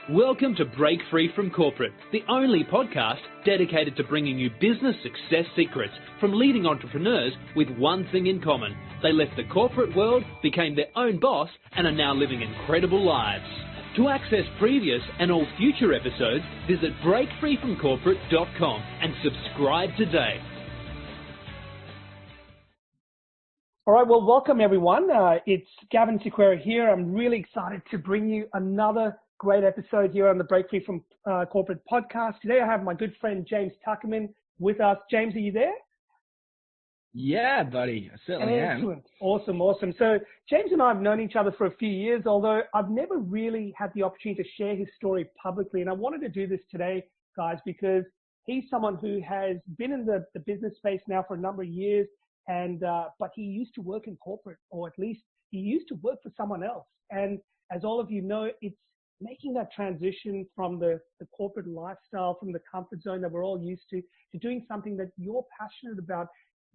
Welcome to Break Free from Corporate, the only podcast dedicated to bringing you business success secrets from leading entrepreneurs with one thing in common. They left the corporate world, became their own boss, and are now living incredible lives. To access previous and all future episodes, visit breakfreefromcorporate.com and subscribe today. All right, well, welcome everyone. It's Gavin Sequeira here. I'm really excited to bring you another great episode here on the Break Free from Corporate podcast. Today I have my good friend James Tuckerman with us. James, are you there? Yeah, buddy, I certainly am. Awesome. So James and I have known each other for a few years, although I've never really had the opportunity to share his story publicly. And I wanted to do this today, guys, because he's someone who has been in the business space now for a number of years. But he used to work in corporate, or at least he used to work for someone else. And as all of you know, it's making that transition from the corporate lifestyle, from the comfort zone that we're all used to doing something that you're passionate about.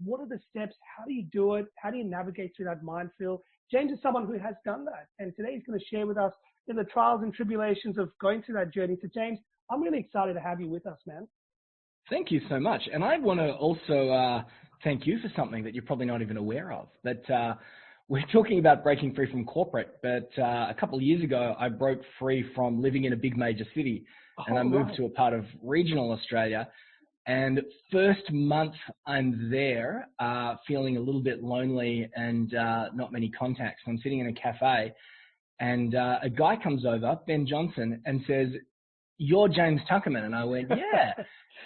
What are the steps? How do you do it? How do you navigate through that minefield? James is someone who has done that. And today he's going to share with us the trials and tribulations of going through that journey. So James, I'm really excited to have you with us, man. Thank you so much. And I want to also thank you for something that you're probably not even aware of. But we're talking about breaking free from corporate. But a couple of years ago, I broke free from living in a big major city. And I moved to a part of regional Australia. And first month I'm there, feeling a little bit lonely and not many contacts. I'm sitting in a cafe and a guy comes over, Ben Johnson, and says, "You're James Tuckerman." And I went, "Yeah."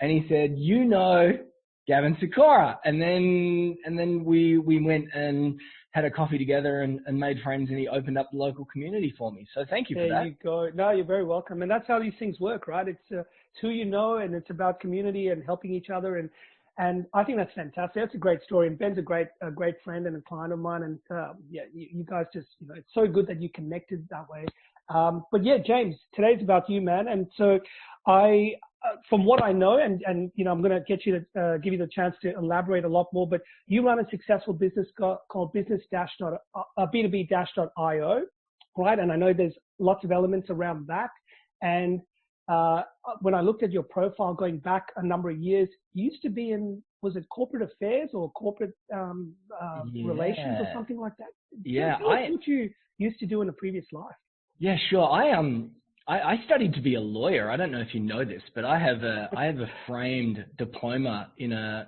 And he said, "You know Gavin Sequeira." And then we went and had a coffee together and made friends, and he opened up the local community for me. So thank you for that. There you go. No, you're very welcome. And that's how these things work, right? It's who you know, and it's about community and helping each other. And I think that's fantastic. That's a great story. And Ben's a great friend and a client of mine. And you guys just, it's so good that you connected that way. But yeah, James, today's about you, man. And so from what I know, and I'm going to get you to give you the chance to elaborate a lot more, but you run a successful business called B2B-.io, right? And I know there's lots of elements around that. And when I looked at your profile going back a number of years, you used to be in, was it corporate affairs or corporate relations or something like that? Yeah. What you used to do in a previous life? Yeah, sure. I studied to be a lawyer. I don't know if you know this, but I have a framed diploma in a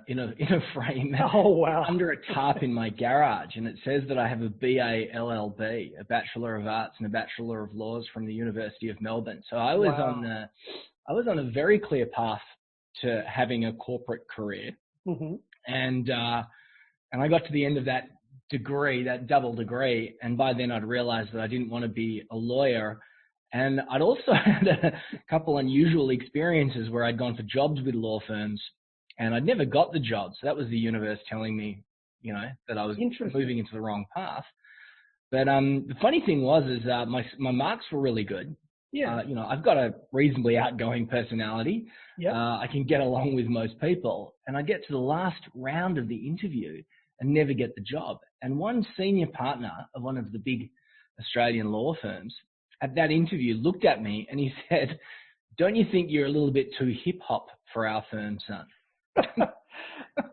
frame under a tarp in my garage, and it says that I have a BA LLB, a Bachelor of Arts and a Bachelor of Laws from the University of Melbourne. So I was on a very clear path to having a corporate career, and I got to the end of that degree, that double degree, and by then I'd realized that I didn't want to be a lawyer. And I'd also had a couple unusual experiences where I'd gone for jobs with law firms and I'd never got the job. So that was the universe telling me, that I was moving into the wrong path. But the funny thing is my marks were really good. Yeah. I've got a reasonably outgoing personality. Yep. I can get along with most people. And I get to the last round of the interview and never get the job. And one senior partner of one of the big Australian law firms at that interview looked at me and he said, "Don't you think you're a little bit too hip hop for our firm, son?"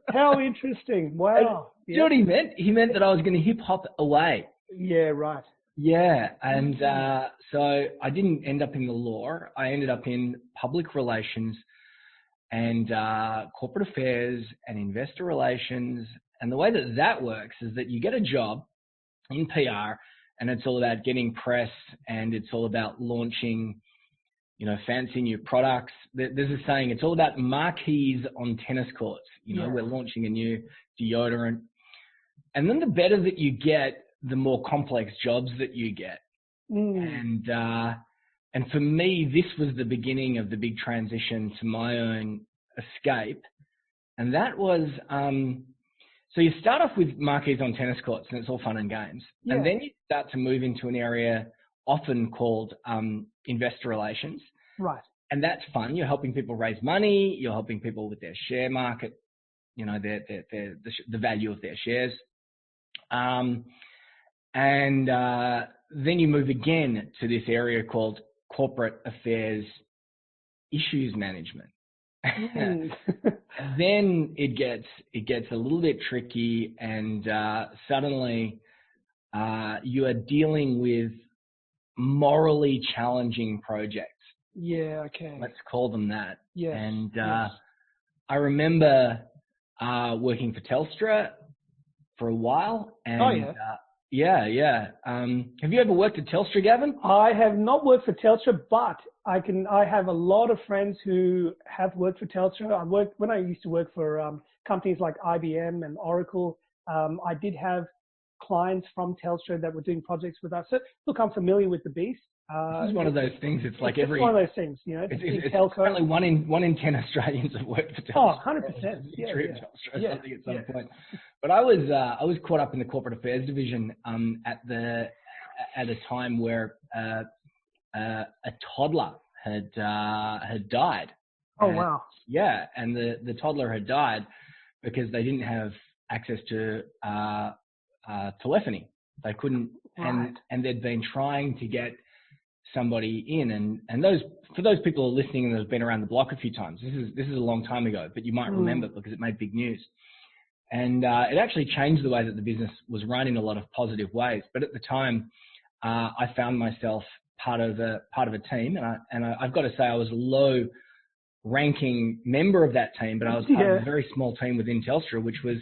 How interesting. Wow. You know what he meant? He meant that I was going to hip hop away. Yeah, right. Yeah. And so I didn't end up in the law. I ended up in public relations and corporate affairs and investor relations. And the way that works is that you get a job in PR and it's all about getting press and it's all about launching, fancy new products. There's a saying, it's all about marquees on tennis courts. We're launching a new deodorant. And then the better that you get, the more complex jobs that you get. And for me, this was the beginning of the big transition to my own escape. And that was, so you start off with marquees on tennis courts and it's all fun and games. Yeah. And then you start to move into an area often called investor relations. Right. And that's fun. You're helping people raise money. You're helping people with their share market, the value of their shares. And then you move again to this area called corporate affairs issues management. Mm. And then it gets a little bit tricky, and suddenly you are dealing with morally challenging projects. Yeah, okay. Let's call them that. Yes. And yes. I remember working for Telstra for a while. And, Oh, yeah. yeah. Have you ever worked at Telstra, Gavin? I have not worked for Telstra, but I have a lot of friends who have worked for Telstra. When I used to work for companies like IBM and Oracle. I did have clients from Telstra that were doing projects with us. So look, I'm familiar with the beast. This is one of those things. It's like it's one of those things, you know. It's telco. apparently one in 10 Australians have worked for Oh, Telstra. 100%. Yeah. Something at some point. But I was caught up in the corporate affairs division at a time where a toddler had died. Oh, wow. Yeah, and the toddler had died because they didn't have access to telephony. They couldn't, Right. and they'd been trying to get somebody in, and for those people who are listening and have been around the block a few times, this is a long time ago, but you might remember because it made big news. And it actually changed the way that the business was run in a lot of positive ways. But at the time, I found myself part of a team, and I've got to say I was a low-ranking member of that team, but I was part of a very small team within Telstra, which was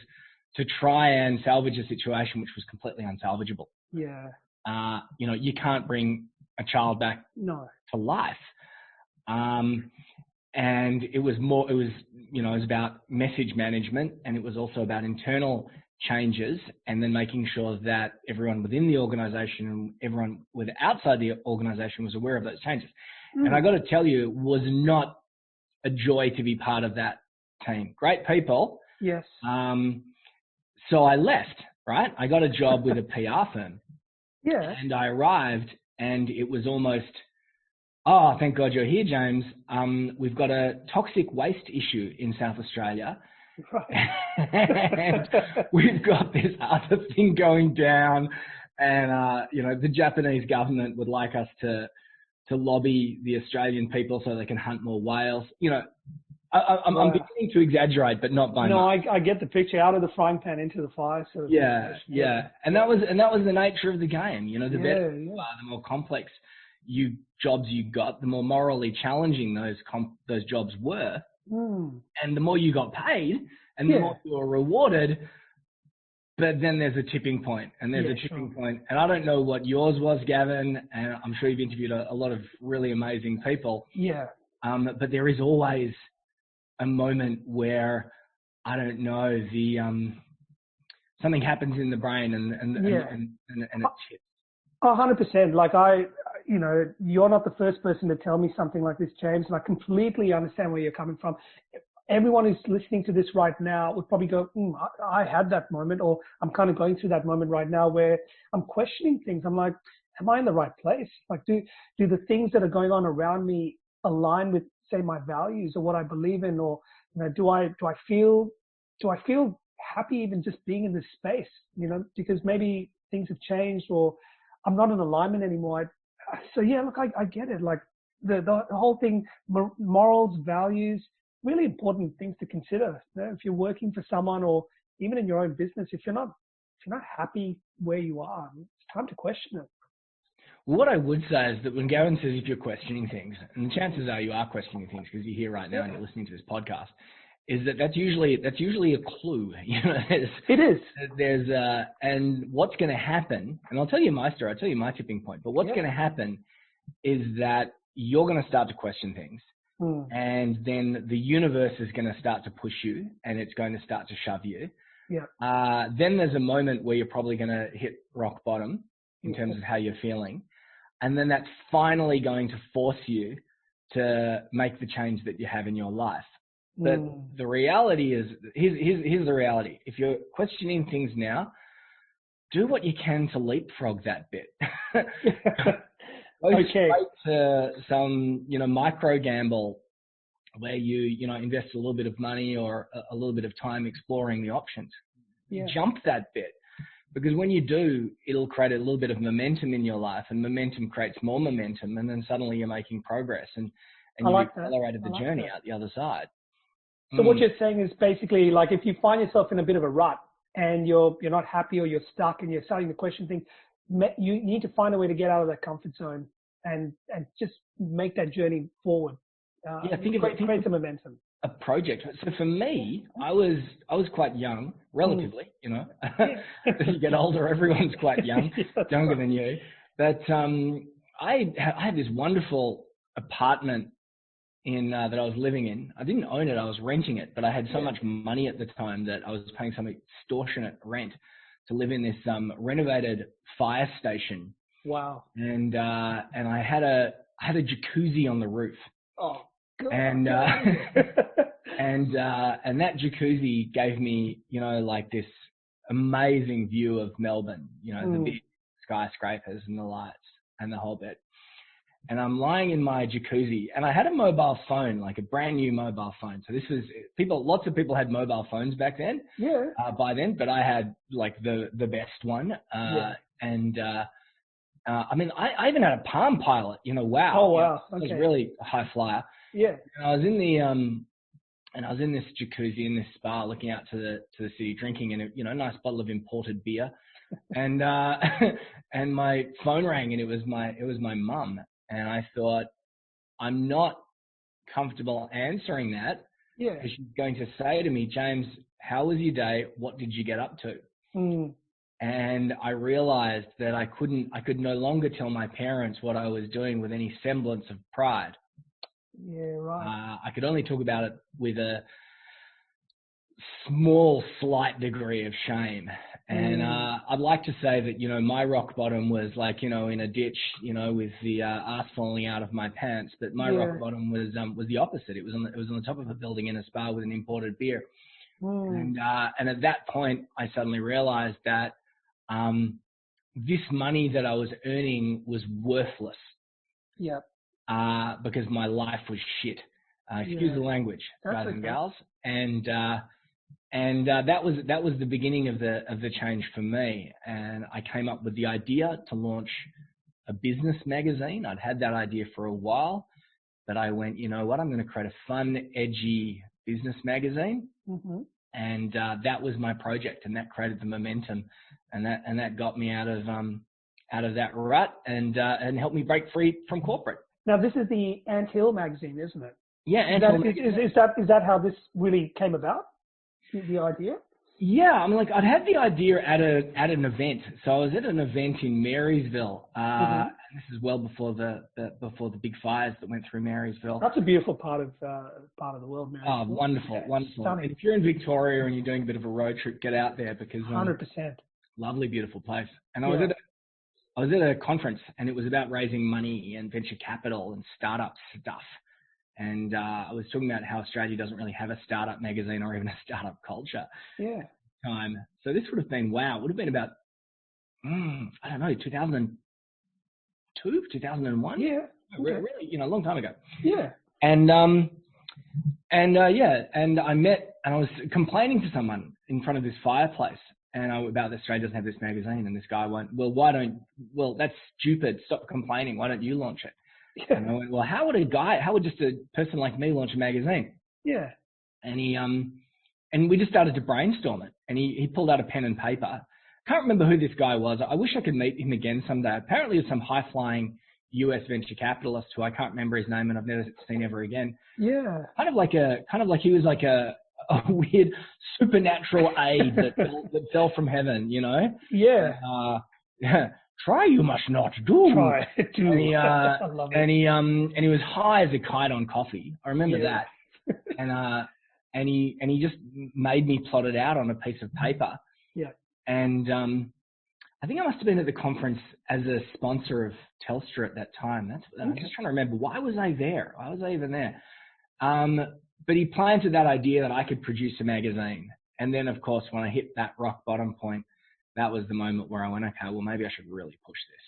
to try and salvage a situation which was completely unsalvageable. Yeah. You can't bring a child back to life. And it was about message management, and it was also about internal changes, and then making sure that everyone within the organization and everyone outside the organization was aware of those changes. And I got to tell you, it was not a joy to be part of that team. Great people. Yes. So I left, right? I got a job with a PR firm. Yeah. And I arrived, and it was almost, oh, thank God you're here, James. We've got a toxic waste issue in South Australia. Right. And we've got this other thing going down. And, the Japanese government would like us to lobby the Australian people so they can hunt more whales. I'm beginning to exaggerate, but not by much. I get the picture, out of the frying pan into the fire. Sort of yeah. And that was the nature of the game. The better you are, the more complex jobs you got, the more morally challenging those jobs were, and the more you got paid, and the more you were rewarded. But then there's a tipping point, and and I don't know what yours was, Gavin, and I'm sure you've interviewed a lot of really amazing people. Yeah. But there is always a moment where, I don't know, something happens in the brain and it tips. 100%. Like you're not the first person to tell me something like this, James, and I completely understand where you're coming from. Everyone who's listening to this right now would probably go, I had that moment, or I'm kind of going through that moment right now where I'm questioning things. I'm like, am I in the right place? Like, do the things that are going on around me align with, say, my values or what I believe in, or do I feel happy even just being in this space? Because maybe things have changed, or I'm not in alignment anymore. So yeah, look, I get it. Like the whole thing, morals, values, really important things to consider. If you're working for someone, or even in your own business, if you're not happy where you are, it's time to question it. What I would say is that when Gavin says if you're questioning things, and the chances are you are questioning things because you're here right now and you're listening to this podcast, is that's usually a clue. It is. And what's going to happen, and I'll tell you my story, I'll tell you my tipping point, but what's going to happen is that you're going to start to question things, and then the universe is going to start to push you, and it's going to start to shove you. Yeah. Then there's a moment where you're probably going to hit rock bottom in terms of how you're feeling. And then that's finally going to force you to make the change that you have in your life. But the reality is, here's the reality. If you're questioning things now, do what you can to leapfrog that bit. Go straight to some, micro gamble where you invest a little bit of money or a little bit of time exploring the options. Yeah. Jump that bit. Because when you do, it'll create a little bit of momentum in your life, and momentum creates more momentum, and then suddenly you're making progress, and I like you've that. accelerated the journey out the other side. So what you're saying is basically like if you find yourself in a bit of a rut and you're not happy or you're stuck and you're starting to question things, you need to find a way to get out of that comfort zone and just make that journey forward. Create some momentum. A project. So for me, I was quite young, relatively, you know. As you get older, everyone's quite young, younger than you. But I had this wonderful apartment that I was living in. I didn't own it, I was renting it, but I had so much money at the time that I was paying some extortionate rent to live in this renovated fire station. Wow. And I had a jacuzzi on the roof. Oh, God. And that jacuzzi gave me, you know, like this amazing view of Melbourne, you know, the big skyscrapers and the lights and the whole bit. And I'm lying in my jacuzzi, and I had a mobile phone, like a brand new mobile phone. So this was lots of people had mobile phones back then. Yeah. By then, but I had like the best one. And I mean, I even had a Palm Pilot. You know, wow. Oh wow. You know, I was really a high flyer. Yeah. And I was in the and I was in this jacuzzi in this spa, looking out to the city, drinking a nice bottle of imported beer, and and my phone rang, and it was my mum. And I thought, I'm not comfortable answering that. Yeah. Because she's going to say to me, James, how was your day? What did you get up to? And I realized that I could no longer tell my parents what I was doing with any semblance of pride. Yeah, right. I could only talk about it with a small, slight degree of shame. And I'd like to say that, you know, my rock bottom was like, you know, in a ditch, you know, with the ass falling out of my pants. But my rock bottom was the opposite. It was on the top of a building in a spa with an imported beer. And at that point, I suddenly realized that this money that I was earning was worthless. Yeah. Because my life was shit. Excuse the language, guys and gals. And that was the beginning of the change for me. And I came up with the idea to launch a business magazine. I'd had that idea for a while, but I went, you know what? I'm going to create a fun, edgy business magazine. And that was my project, and that created the momentum, and that got me out of that rut and helped me break free from corporate. Now this is the Anthill magazine, isn't it? Yeah, Anthill magazine. Is that how this really came about? The idea? Yeah, I mean, like I'd had the idea at an event. So I was at an event in Marysville. And this is well before the big fires that went through Marysville. That's a beautiful part of the world, Marysville. Oh, wonderful, yeah, wonderful. Stunning. And if you're in Victoria and you're doing a bit of a road trip, get out there because 100%. Lovely, beautiful place. And I was at a conference, and it was about raising money and venture capital and startup stuff. And I was talking about how Australia doesn't really have a startup magazine or even a startup culture. Yeah. So this would have been, it would have been about, I don't know, 2002, 2001? Yeah. Okay. Really, you know, a long time ago. Yeah. And I met, and I was complaining to someone in front of this fireplace about that Australia doesn't have this magazine. And this guy went, well, that's stupid. Stop complaining. Why don't you launch it? Yeah. And I went, well, how would just a person like me launch a magazine? Yeah. And and we just started to brainstorm it. And he pulled out a pen and paper. Can't remember who this guy was. I wish I could meet him again someday. Apparently, it's some high-flying US venture capitalist who I can't remember his name and I've never seen ever again. Yeah. Kind of like he was like a weird supernatural aid that fell from heaven, you know? Yeah. Try you must not do. Try. I love it. And he was high as a kite on coffee. I remember that. And he just made me plot it out on a piece of paper. Yeah. And I think I must have been at the conference as a sponsor of Telstra at that time. I'm just trying to remember, why was I there? Why was I even there? But he planted that idea that I could produce a magazine. And then, of course, when I hit that rock bottom point, that was the moment where I went, okay, well, maybe I should really push this.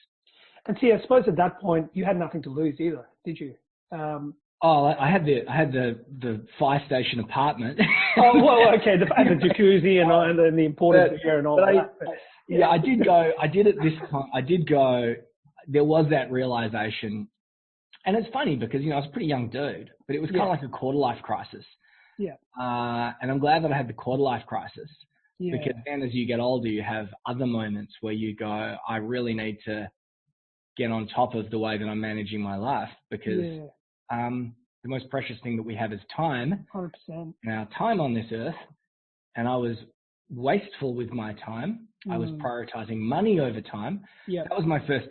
And see, I suppose at that point, you had nothing to lose either, did you? I had the fire station apartment. Oh, well, okay, the jacuzzi and the imported beer and all that. Yeah, I did go. I did at this time. I did go. There was that realization, and it's funny because I was a pretty young dude, but it was kind of like a quarter life crisis. Yeah. And I'm glad that I had the quarter life crisis because Yeah. then as you get older, you have other moments where you go, I really need to get on top of the way that I'm managing my life because the most precious thing that we have is time. 100%. Now, time on this earth, and I was wasteful with my time. I was prioritizing money over time. Yeah. That was my first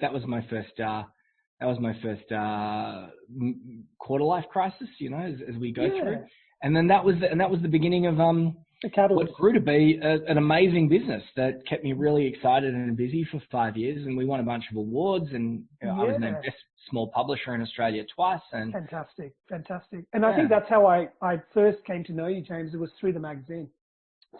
quarter life crisis, as we go through. And then that was the beginning of what grew to be an amazing business that kept me really excited and busy for 5 years. And we won a bunch of awards, and I was named best small publisher in Australia twice. And fantastic. And I think that's how I first came to know you, James. It was through the magazine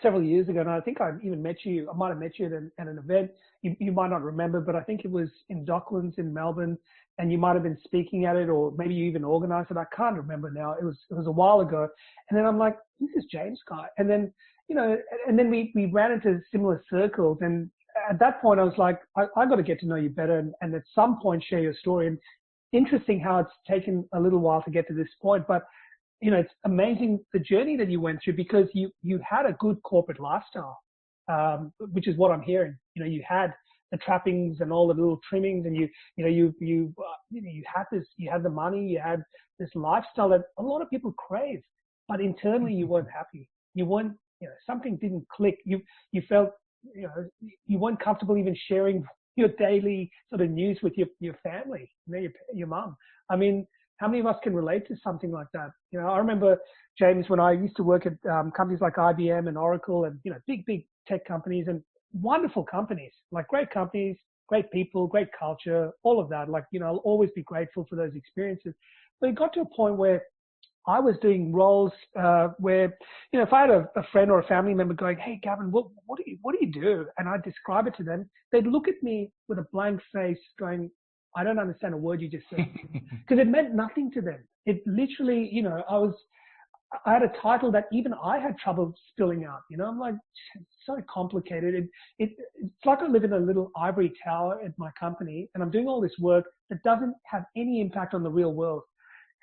several years ago. And I think I even met you. I might have met you at an event. You might not remember, but I think it was in Docklands in Melbourne, and you might have been speaking at it, or maybe you even organized it. I can't remember now. It was a while ago. And then I'm like, who's this James guy? And then, and then we ran into similar circles. And at that point I was like, I got to get to know you better. And at some point share your story. And interesting how it's taken a little while to get to this point, but it's amazing the journey that you went through because you had a good corporate lifestyle, which is what I'm hearing. You had the trappings and all the little trimmings, and you had the money, you had this lifestyle that a lot of people crave, but internally you weren't happy. You weren't, something didn't click. You felt, you weren't comfortable even sharing your daily sort of news with your family, your mum. I mean, how many of us can relate to something like that? I remember, James, when I used to work at companies like IBM and Oracle and, big tech companies and wonderful companies, like great companies, great people, great culture, all of that. Like, I'll always be grateful for those experiences. But it got to a point where I was doing roles where, if I had a friend or a family member going, hey, Gavin, what do you do? And I'd describe it to them, they'd look at me with a blank face going, I don't understand a word you just said, because it meant nothing to them. It literally, I had a title that even I had trouble spilling out. I'm like, it's so complicated. It's like I live in a little ivory tower at my company, and I'm doing all this work that doesn't have any impact on the real world.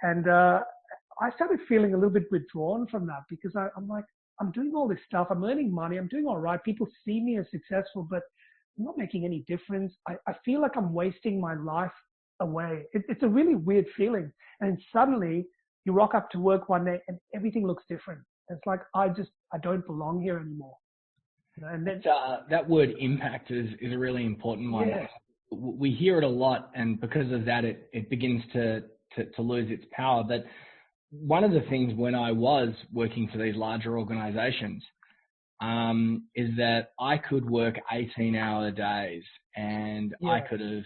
And I started feeling a little bit withdrawn from that because I'm like, I'm doing all this stuff. I'm earning money. I'm doing all right. People see me as successful, but I'm not making any difference. I feel like I'm wasting my life away. It's a really weird feeling. And suddenly you rock up to work one day and everything looks different. It's like, I don't belong here anymore. And then that word impact is a really important one. Yeah. We hear it a lot, and because of that, it begins to lose its power. But one of the things when I was working for these larger organizations, is that I could work 18-hour days and I could have,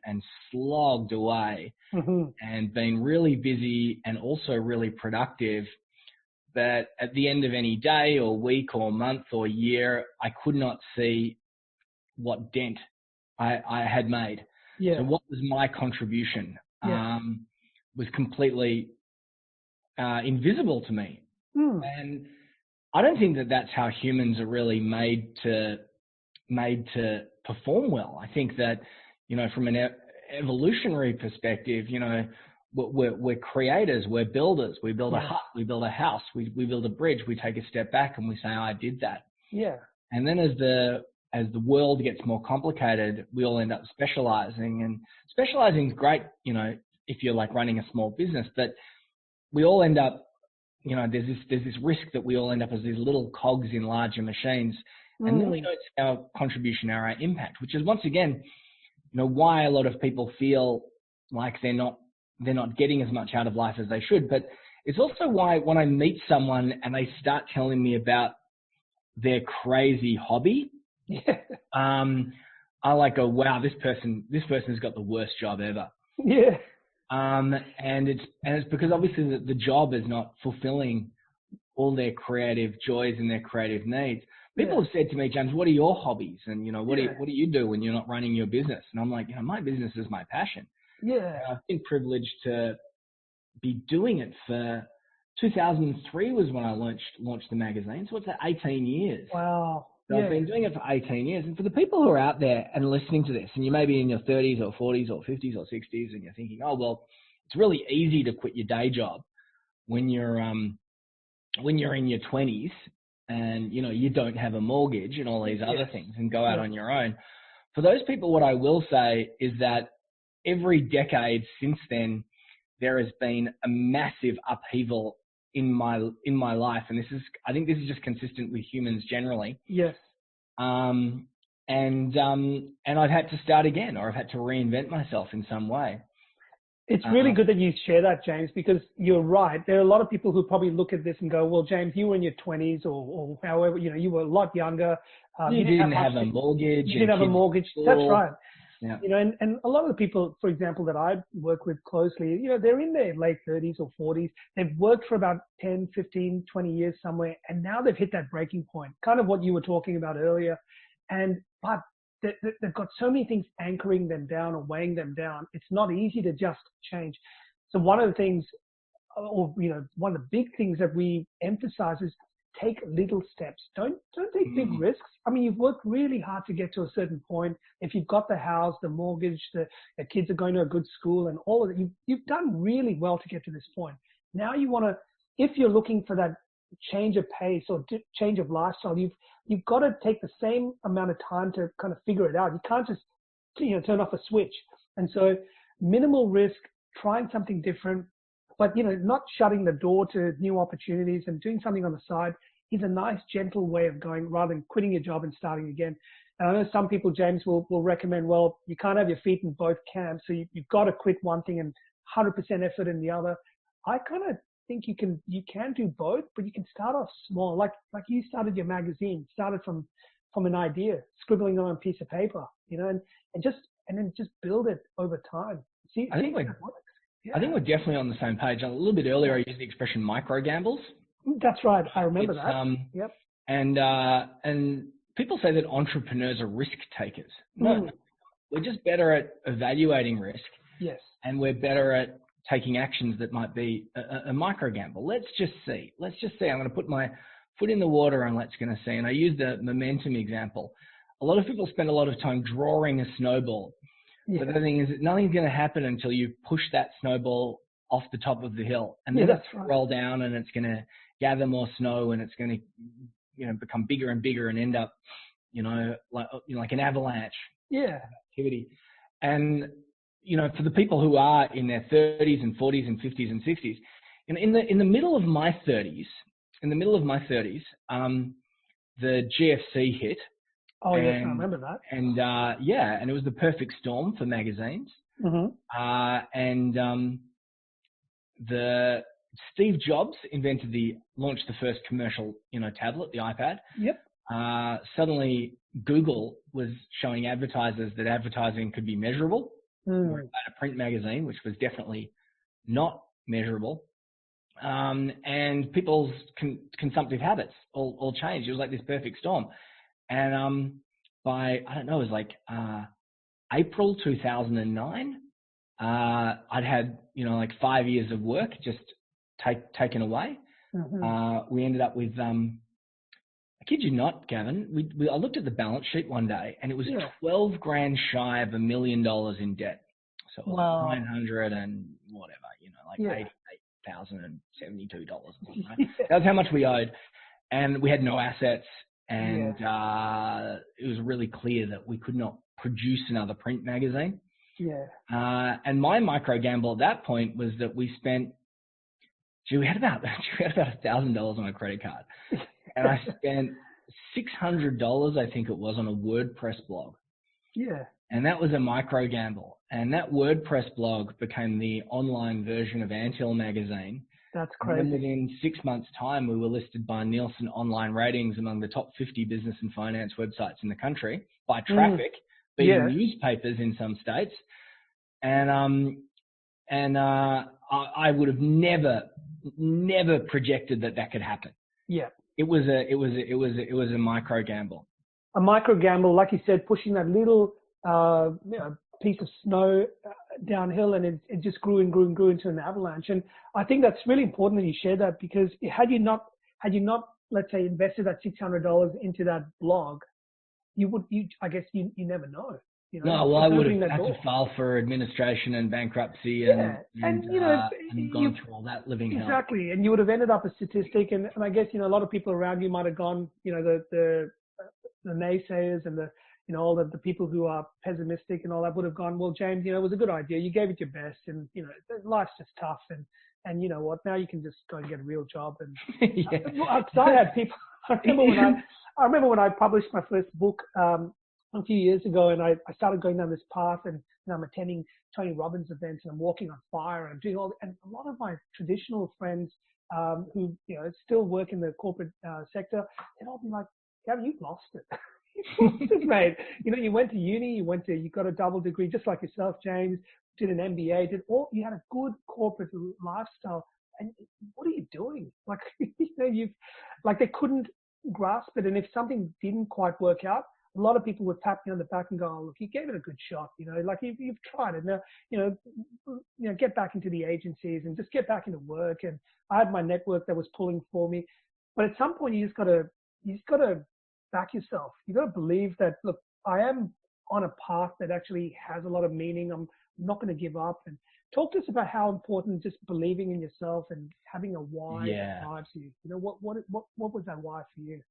and slogged away and been really busy and also really productive. But at the end of any day or week or month or year, I could not see what dent I had made. Yeah. So what was my contribution was completely invisible to me. And I don't think that that's how humans are really made to perform well. I think that, from an evolutionary perspective, we're creators, we're builders. We build a hut, we build a house, we build a bridge. We take a step back and we say, I did that. Yeah. And then as the world gets more complicated, we all end up specializing, and specializing is great, if you're like running a small business, but we all end up, there's this risk that we all end up as these little cogs in larger machines, and then we don't see our contribution, our impact, which is once again, why a lot of people feel like they're not getting as much out of life as they should. But it's also why when I meet someone and they start telling me about their crazy hobby, I like go, wow, this person's got the worst job ever. Yeah. And it's because obviously the job is not fulfilling all their creative joys and their creative needs. People have said to me, James, what are your hobbies? And, what do you do when you're not running your business? And I'm like, my business is my passion. Yeah. I've been privileged to be doing it for 2003 was when I launched the magazine. So it's 18 years. Wow. So I've been doing it for 18 years. And for the people who are out there and listening to this, and you may be in your 30s or 40s or 50s or 60s, and you're thinking, oh, well, it's really easy to quit your day job when you're in your 20s and, you know, you don't have a mortgage and all these other things and go out on your own. For those people, what I will say is that every decade since then, there has been a massive upheaval in my life. And I think this is just consistent with humans generally. Yes. And I've had to start again, or I've had to reinvent myself in some way. It's really good that you share that, James, because you're right. There are a lot of people who probably look at this and go, well, James, you were in your 20s or however, you know, you were a lot younger. You didn't have a mortgage. You didn't have a mortgage. That's right. Yeah. You know, and a lot of the people, for example, that I work with closely, you know, they're in their late 30s or 40s. They've worked for about 10, 15, 20 years somewhere, and now they've hit that breaking point, kind of what you were talking about earlier. But they've got so many things anchoring them down or weighing them down. It's not easy to just change. So one of the things, or, you know, one of the big things that we emphasize is take little steps. Don't take big risks. I mean, you've worked really hard to get to a certain point. If you've got the house, the mortgage, the kids are going to a good school and all of it, you've done really well to get to this point. Now you want to, if you're looking for that change of pace or change of lifestyle, you've got to take the same amount of time to kind of figure it out. You can't just, you know, turn off a switch. And so minimal risk, trying something different, but, you know, not shutting the door to new opportunities and doing something on the side is a nice, gentle way of going rather than quitting your job and starting again. And I know some people, James, will recommend, well, you can't have your feet in both camps. So you've got to quit one thing and 100% effort in the other. I kind of think you can do both, but you can start off small. Like you started your magazine, started from an idea, scribbling on a piece of paper, you know, and then just build it over time. I think we're definitely on the same page. A little bit earlier, I used the expression micro gambles. That's right. I remember that. Yep. And people say that entrepreneurs are risk takers. No, we're just better at evaluating risk. Yes. And we're better at taking actions that might be a micro gamble. Let's just see. I'm going to put my foot in the water and let's going to see. And I use the momentum example. A lot of people spend a lot of time drawing a snowball. Yeah. But the thing is that nothing's going to happen until you push that snowball off the top of the hill. And then it's going to roll down and it's going to gather more snow and it's going to, you know, become bigger and bigger and end up, like an avalanche activity. And, you know, for the people who are in their 30s and 40s and 50s and 60s, in the middle of my 30s, the GFC hit. Oh, yes, I remember that. And and it was the perfect storm for magazines. The Steve Jobs launched the first commercial, tablet, the iPad. Yep. Suddenly Google was showing advertisers that advertising could be measurable. Whereas a print magazine, which was definitely not measurable. And people's consumptive habits all changed. It was like this perfect storm. And by, I don't know, it was like April 2009, I'd had, like 5 years of work just taken away. We ended up with, I kid you not, Gavin, I looked at the balance sheet one day and it was 12 grand shy of $1 million in debt. So it was 900 and whatever, like $88,072 or something. Right? That was how much we owed. And we had no assets. And it was really clear that we could not produce another print magazine. And my micro gamble at that point was that we spent, we had about $1,000 on a credit card. And I spent $600, I think it was, on a WordPress blog. And that was a micro gamble. And that WordPress blog became the online version of Anthill magazine. That's crazy. And within 6 months' time, we were listed by Nielsen Online Ratings among the top 50 business and finance websites in the country by traffic, beating newspapers in some states. And I would have never projected that could happen. It was a micro gamble. A micro gamble, like you said, pushing that little piece of snow downhill, and it just grew and grew and grew into an avalanche. And I think that's really important that you share that, because had you not let's say, invested that $600 into that blog, I guess you never know. You know, No, well, I would have had door. to file for administration and bankruptcy and gone through all that living hell. Exactly, and you would have ended up a statistic, and I guess, a lot of people around you might have gone, the naysayers and all the people who are pessimistic and all that would have gone, well, James, it was a good idea. You gave it your best, and life's just tough, and you know what? Now you can just go and get a real job. And I had people. I remember when I published my first book a few years ago, and I started going down this path, and I'm attending Tony Robbins events, and I'm walking on fire, and I'm doing and a lot of my traditional friends who still work in the corporate sector, they'd all be like, Gavin, you've lost it. You've lost it, mate. You went to uni, you got a double degree, just like yourself, James, did an MBA, you had a good corporate lifestyle, and what are you doing? Like, they couldn't grasp it. And if something didn't quite work out, a lot of people would pat me on the back and go, oh, look, you gave it a good shot. Like you've tried it. Now, get back into the agencies and just get back into work. And I had my network that was pulling for me. But at some point, you just got to back yourself. You got to believe that, look, I am on a path that actually has a lot of meaning. I'm not going to give up. And talk to us about how important just believing in yourself and having a why drives you. What was that why for you?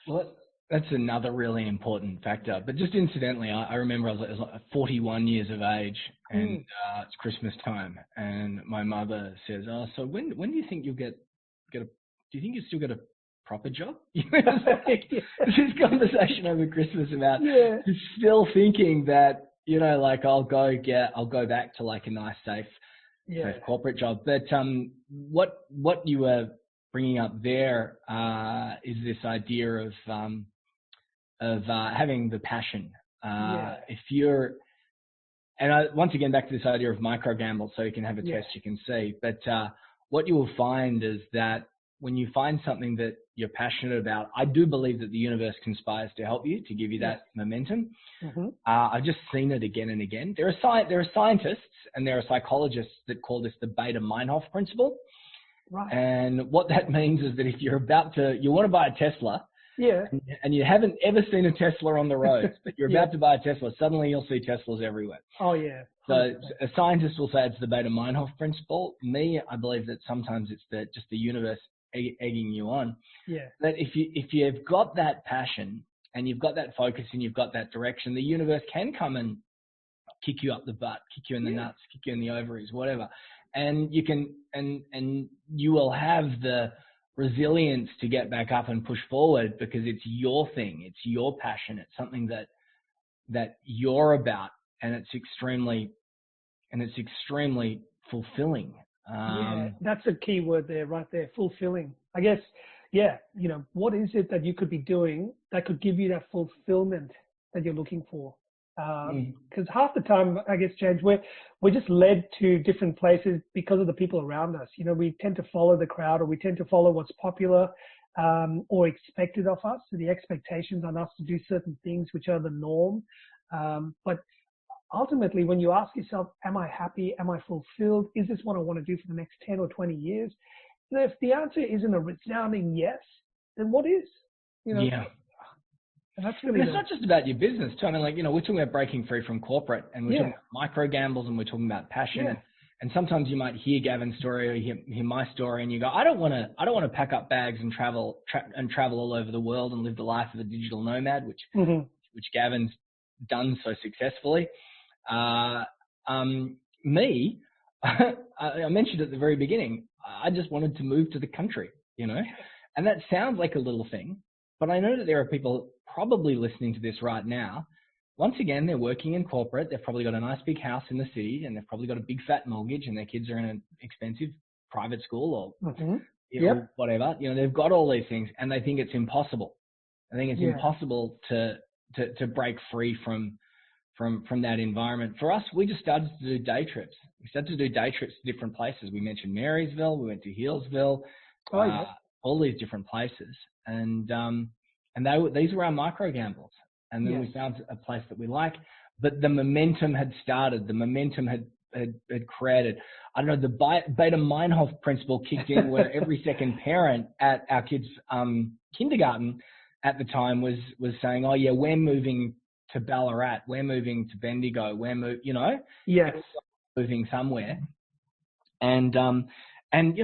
Well, that's another really important factor. But just incidentally, I remember I was like 41 years of age, and it's Christmas time, and my mother says, "Oh, so when do you think you'll get a? Do you think you still get a proper job?" This conversation over Christmas about still thinking that I'll go back to like a nice safe corporate job. But what you were bringing up there is this idea of having the passion. If you're, and once again back to this idea of micro gamble, so you can have a test you can see. But what you will find is that when you find something that you're passionate about, I do believe that the universe conspires to help you, to give you that momentum. Mm-hmm. I've just seen it again and again. There are scientists and there are psychologists that call this the Baader-Meinhof principle. Right. And what that means is that if you want to buy a Tesla, and you haven't ever seen a Tesla on the roads, but you're about to buy a Tesla, suddenly you'll see Teslas everywhere. Oh, yeah. 100%. So a scientist will say it's the Baader-Meinhof principle. I believe that sometimes it's just the universe egging you on. Yeah. That if you've got that passion and you've got that focus and you've got that direction, the universe can come and kick you up the butt, kick you in the nuts, kick you in the ovaries, whatever. And you can, and you will have the resilience to get back up and push forward because it's your thing, it's your passion, it's something that you're about, and it's extremely fulfilling. That's a key word there, right there, fulfilling. I guess, what is it that you could be doing that could give you that fulfillment that you're looking for? Because half the time, I guess, James, we're just led to different places because of the people around us. We tend to follow the crowd, or we tend to follow what's popular or expected of us. So the expectations on us to do certain things, which are the norm. But ultimately, when you ask yourself, am I happy? Am I fulfilled? Is this what I want to do for the next 10 or 20 years? If the answer isn't a resounding yes, then what is? And that's really it's not just about your business, too. I mean, we're talking about breaking free from corporate, and we're talking about micro gambles, and we're talking about passion. And sometimes you might hear Gavin's story or hear my story, and you go, I don't want to pack up bags and travel all over the world and live the life of a digital nomad, which Gavin's done so successfully. I mentioned at the very beginning, I just wanted to move to the country, and that sounds like a little thing, but I know that there are people probably listening to this right now. Once again, they're working in corporate. They've probably got a nice big house in the city, and they've probably got a big fat mortgage, and their kids are in an expensive private school or whatever. They've got all these things, and they think it's impossible. I think it's impossible to break free from that environment. For us, we just started to do day trips. We started to do day trips to different places. We mentioned Marysville. We went to Healesville. All these different places, and these were our micro gambles. And then we found a place that we like, but the momentum had started. The momentum had had created. I don't know, the Baader-Meinhof principle kicked in, where every second parent at our kids' kindergarten at the time was saying, "Oh yeah, we're moving to Ballarat, we're moving to Bendigo, Yes, moving somewhere," and and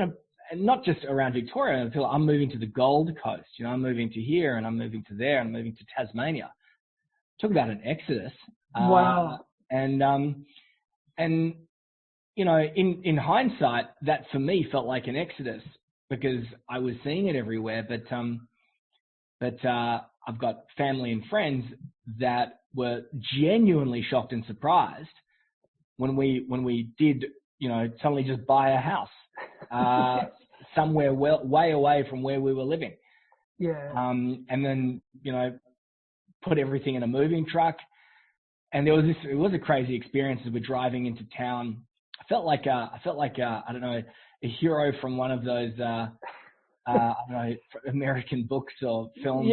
not just around Victoria. I feel like I'm moving to the Gold Coast. I'm moving to here, and I'm moving to there, and I'm moving to Tasmania. Talk about an exodus. Wow. And in hindsight, that for me felt like an exodus because I was seeing it everywhere. But I've got family and friends that were genuinely shocked and surprised when we did, suddenly just buy a house somewhere way away from where we were living. Yeah. And then, put everything in a moving truck. And it was a crazy experience as we're driving into town. I felt like I don't know, a hero from one of those, I don't know, American books or films.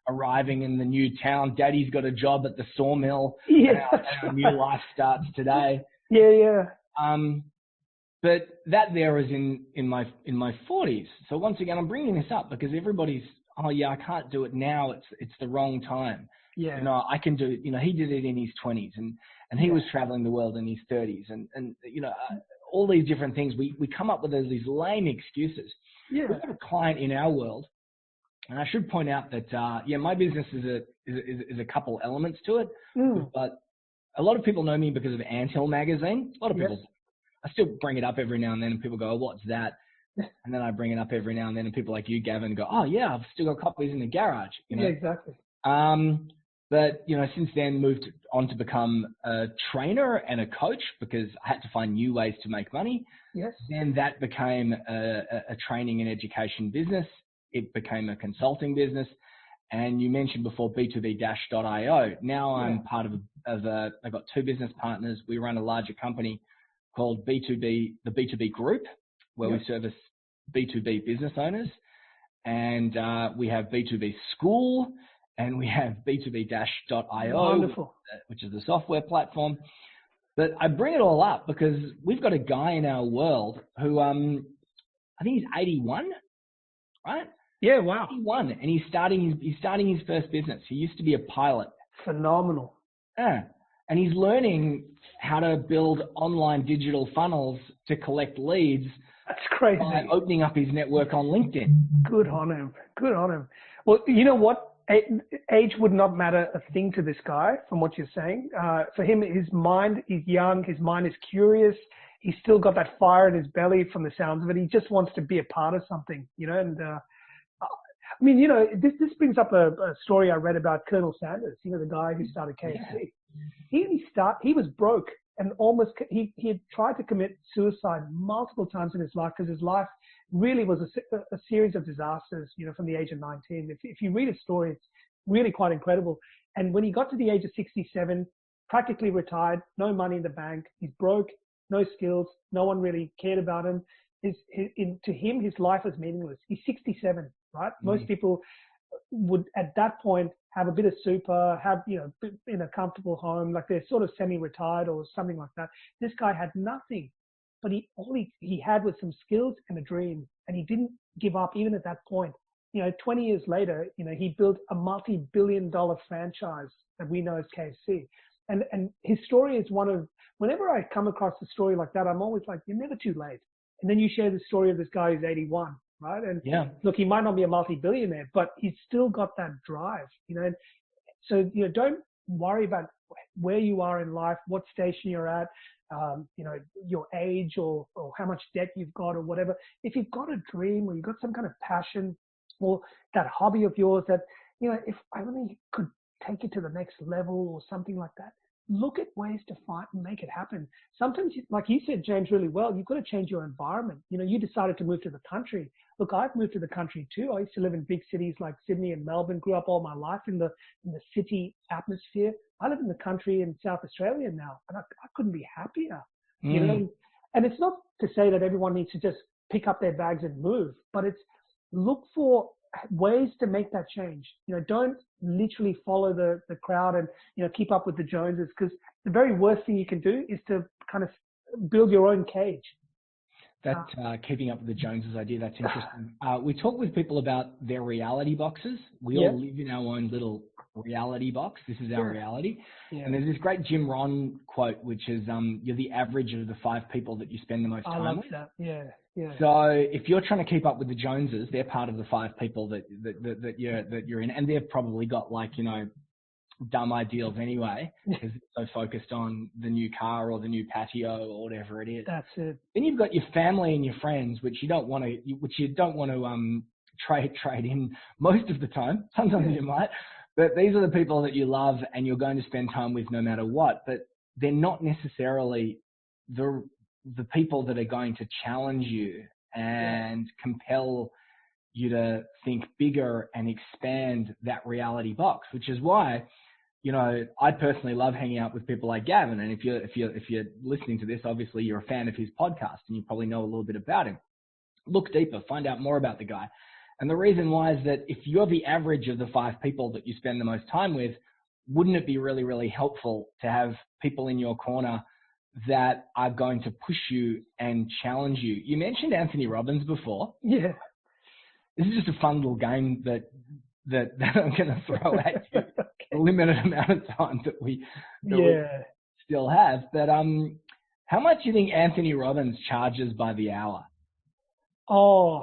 Arriving in the new town. Daddy's got a job at the sawmill. Yeah. And our new life starts today. Yeah. But that there was in my 40s. So once again, I'm bringing this up because everybody's, oh yeah, I can't do it now. It's the wrong time. Yeah. I can do it. He did it in his 20s and he was traveling the world in his 30s and all these different things. We come up with these lame excuses. Yeah. We've got a client in our world, and I should point out that my business is a couple elements to it. But a lot of people know me because of Anthill magazine. A lot of people. I still bring it up every now and then, and people go, "Oh, what's that?" And then I bring it up every now and then, and people like you, Gavin, go, "Oh yeah, I've still got copies in the garage." Yeah, exactly. But since then moved on to become a trainer and a coach because I had to find new ways to make money. Yes. Then that became a training and education business. It became a consulting business. And you mentioned before B2B-.io. Now I'm part of I've got two business partners. We run a larger company called B2B, the B2B Group, where we service B2B business owners. And we have B2B School, and we have B2B-.io, Wonderful. which is the software platform. But I bring it all up because we've got a guy in our world who I think he's 81, right? Yeah, wow. 81, and he's starting his first business. He used to be a pilot. Phenomenal. Yeah. And he's learning how to build online digital funnels to collect leads. That's crazy. By opening up his network on LinkedIn. Good on him. Well, you know what? Age would not matter a thing to this guy from what you're saying. For him, his mind is young. His mind is curious. He's still got that fire in his belly from the sounds of it. He just wants to be a part of something, and I mean, this brings up a story I read about Colonel Sanders, the guy who started KFC. Yeah. He was broke and he had tried to commit suicide multiple times in his life because his life really was a series of disasters, from the age of 19. If you read his story, it's really quite incredible. And when he got to the age of 67, practically retired, no money in the bank, he's broke, no skills, no one really cared about him. To him, his life was meaningless. He's 67, right? Mm-hmm. Most people would, at that point, have a bit of super, have, in a comfortable home, like they're sort of semi-retired or something like that. This guy had nothing, but all he had was some skills and a dream, and he didn't give up even at that point. 20 years later, he built a multi-billion-dollar franchise that we know as KFC. And his story is one of, whenever I come across a story like that, I'm always like, you're never too late. And then you share the story of this guy who's 81, right? And look, he might not be a multi-billionaire, but he's still got that drive, And so, don't worry about where you are in life, what station you're at, your age or how much debt you've got or whatever. If you've got a dream or you've got some kind of passion or that hobby of yours that, if I only could take it to the next level or something like that, look at ways to find and make it happen. Sometimes, like you said, James, really well, you've got to change your environment. You decided to move to the country. Look, I've moved to the country too. I used to live in big cities like Sydney and Melbourne, grew up all my life in the city atmosphere. I live in the country in South Australia now, and I couldn't be happier. And it's not to say that everyone needs to just pick up their bags and move, but it's look for ways to make that change. Don't literally follow the crowd and, keep up with the Joneses, because the very worst thing you can do is to kind of build your own cage. That keeping up with the Joneses idea, that's interesting. We talk with people about their reality boxes. We all live in our own little reality box. This is our reality. Yeah. And there's this great Jim Rohn quote, which is, you're the average of the 5 people that you spend the most time with. I love that. Yeah. Yeah. So if you're trying to keep up with the Joneses, they're part of the 5 people that you're in, and they've probably got dumb ideals anyway, because they're so focused on the new car or the new patio or whatever it is. That's it. Then you've got your family and your friends, which you don't want to trade in most of the time. Sometimes you might, but these are the people that you love and you're going to spend time with no matter what. But they're not necessarily the people that are going to challenge you and compel you to think bigger and expand that reality box, which is why, I personally love hanging out with people like Gavin. And if you're listening to this, obviously you're a fan of his podcast and you probably know a little bit about him. Look deeper, find out more about the guy. And the reason why is that if you're the average of the 5 people that you spend the most time with, wouldn't it be really, really helpful to have people in your corner that are going to push you and challenge you? You mentioned Anthony Robbins before. Yeah. This is just a fun little game that I'm going to throw at you. A limited amount of time that we still have. But how much do you think Anthony Robbins charges by the hour? Oh,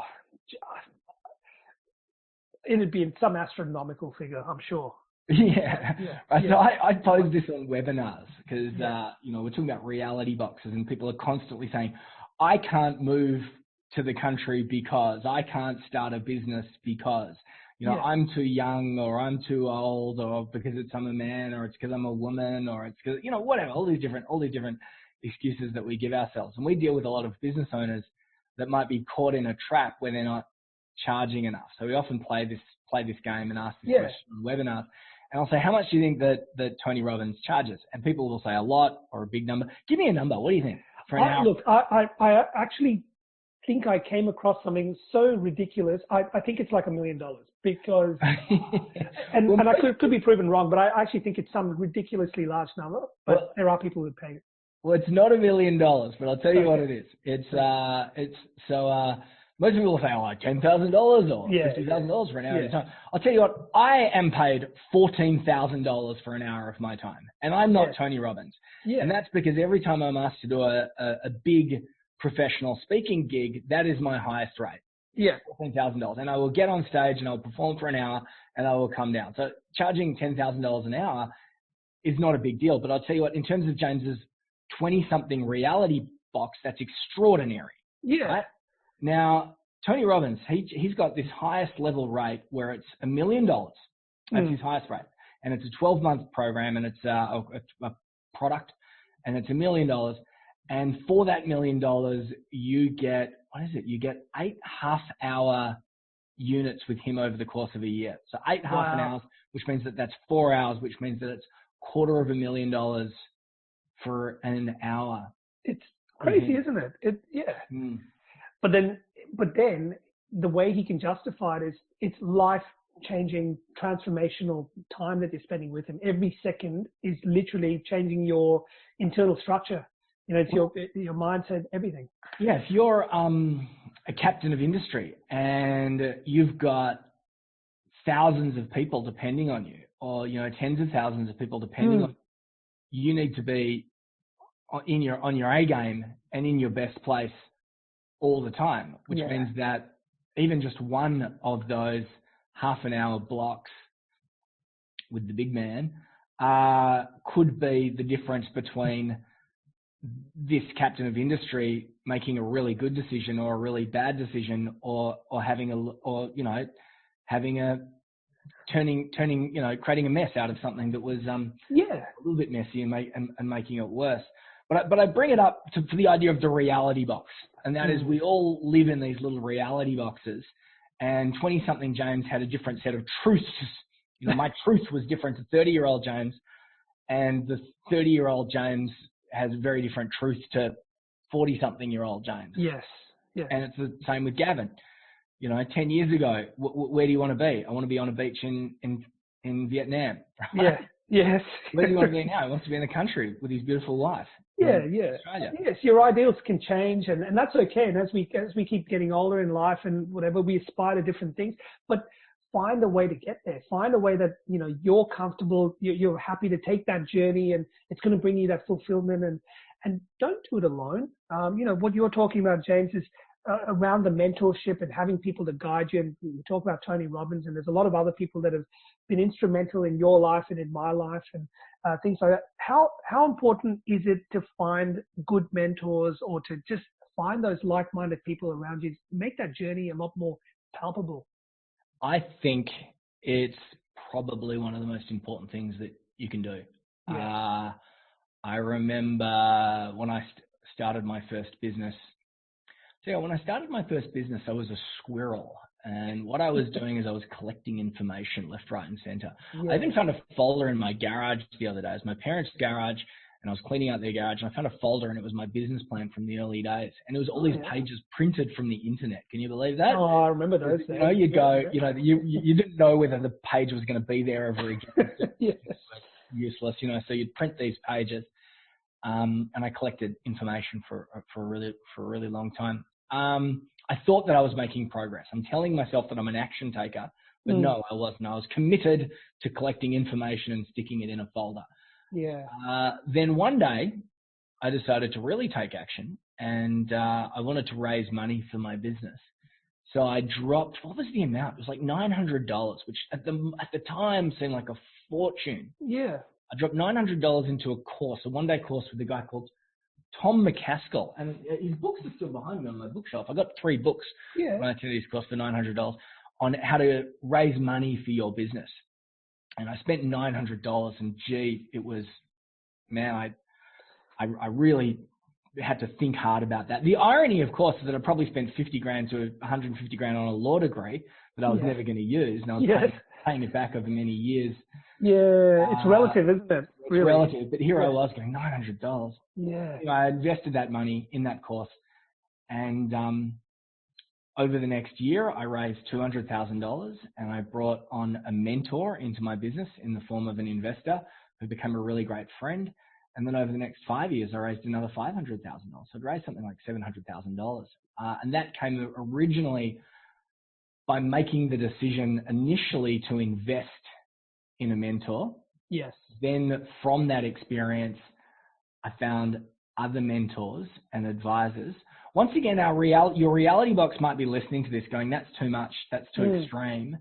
it'd be in some astronomical figure, I'm sure. Yeah. So I pose this on webinars because, we're talking about reality boxes and people are constantly saying, I can't move to the country because I can't start a business because, I'm too young or I'm too old or because I'm a man or it's because I'm a woman or it's because, whatever, all these different excuses that we give ourselves. And we deal with a lot of business owners that might be caught in a trap where they're not charging enough. So we often play this game and ask this question on webinars. And I'll say, how much do you think that Tony Robbins charges? And people will say a lot or a big number. Give me a number. What do you think for an hour? Look, I actually think I came across something so ridiculous. I think it's like $1 million because, and I could be proven wrong, but I actually think it's some ridiculously large number. But there are people who pay it. Well, it's not $1 million, but I'll tell you what it is. Most people will say, like $10,000 or $50,000 for an hour at a time. I'll tell you what, I am paid $14,000 for an hour of my time, and I'm not Tony Robbins. Yeah. And that's because every time I'm asked to do a big professional speaking gig, that is my highest rate. Yeah. $14,000. And I will get on stage and I'll perform for an hour and I will come down. So charging $10,000 an hour is not a big deal. But I'll tell you what, in terms of James's 20-something reality box, that's extraordinary. Yeah. Right? Now, Tony Robbins, he's got this highest level rate where it's $1 million. That's his highest rate. And it's a 12-month program and it's a product and it's $1 million. And for that $1 million, you get, you get 8 half-hour units with him over the course of a year. So 8 half an hours, which means that's 4 hours, which means that it's $250,000 for an hour. It's crazy, isn't it? But then the way he can justify it is it's life-changing, transformational time that you're spending with him. Every second is literally changing your internal structure. It's your mindset, everything. Yeah, if you're a captain of industry and you've got thousands of people depending on you, or tens of thousands of people depending on you, you need to be on your A game and in your best place all the time, which means that even just one of those half an hour blocks with the big man could be the difference between this captain of industry making a really good decision or a really bad decision, or creating a mess out of something that was a little bit messy and making it worse. But I bring it up for the idea of the reality box, and that is we all live in these little reality boxes. And 20-something James had a different set of truths. My truth was different to 30-year-old James, and the 30-year-old James has a very different truth to 40-something-year-old James. Yes. And it's the same with Gavin. 10 years ago, where do you want to be? I want to be on a beach in Vietnam. Right? Yes. Where do you want to be now? He wants to be in the country with his beautiful wife. Yeah, in yeah. Australia. Yes, your ideals can change, and that's okay. And as we keep getting older in life and whatever, we aspire to different things. But find a way to get there. Find a way that you're comfortable, you're happy to take that journey, and it's going to bring you that fulfillment. And don't do it alone. What you're talking about, James, is around the mentorship and having people to guide you. And we talk about Tony Robbins, and there's a lot of other people that have been instrumental in your life and in my life, and things like that. How important is it to find good mentors, or to just find those like-minded people around you to make that journey a lot more palpable? I think it's probably one of the most important things that you can do. Yeah. I remember when I started my first business. So when I started my first business, I was a squirrel. And what I was doing is I was collecting information left, right, and center. Yeah. I even found a folder in my garage the other day. It was my parents' garage, and I was cleaning out their garage, and I found a folder, and it was my business plan from the early days. And it was all these pages printed from the internet. Can you believe that? Oh, I remember those days. You didn't know whether the page was going to be there ever again. Yes. It was useless, so you'd print these pages. And I collected information for a really long time. I thought that I was making progress. I'm telling myself that I'm an action taker, but no, I wasn't. I was committed to collecting information and sticking it in a folder. Yeah. Then one day, I decided to really take action, and I wanted to raise money for my business. So I dropped, what was the amount? It was like $900, which at the time seemed like a fortune. Yeah. I dropped $900 into a one-day course with a guy called Tom McCaskill, and his books are still behind me on my bookshelf. I got 3 books when I attended his course for $900 on how to raise money for your business. And I spent $900, and gee, it was, man, I really had to think hard about that. The irony, of course, is that I probably spent $50,000 to $150,000 on a law degree that I was never going to use, and I was paying it back over many years. Yeah, it's relative, isn't it? It's relative, but here I was going $900. Yeah. I invested that money in that course, and over the next year, I raised $200,000, and I brought on a mentor into my business in the form of an investor who became a really great friend. And then over the next 5 years, I raised another $500,000. So I'd raised something like $700,000, and that came originally by making the decision initially to invest in a mentor. Yes. Then from that experience, I found other mentors and advisors. Once again, your reality box might be listening to this going, that's too much, that's too extreme.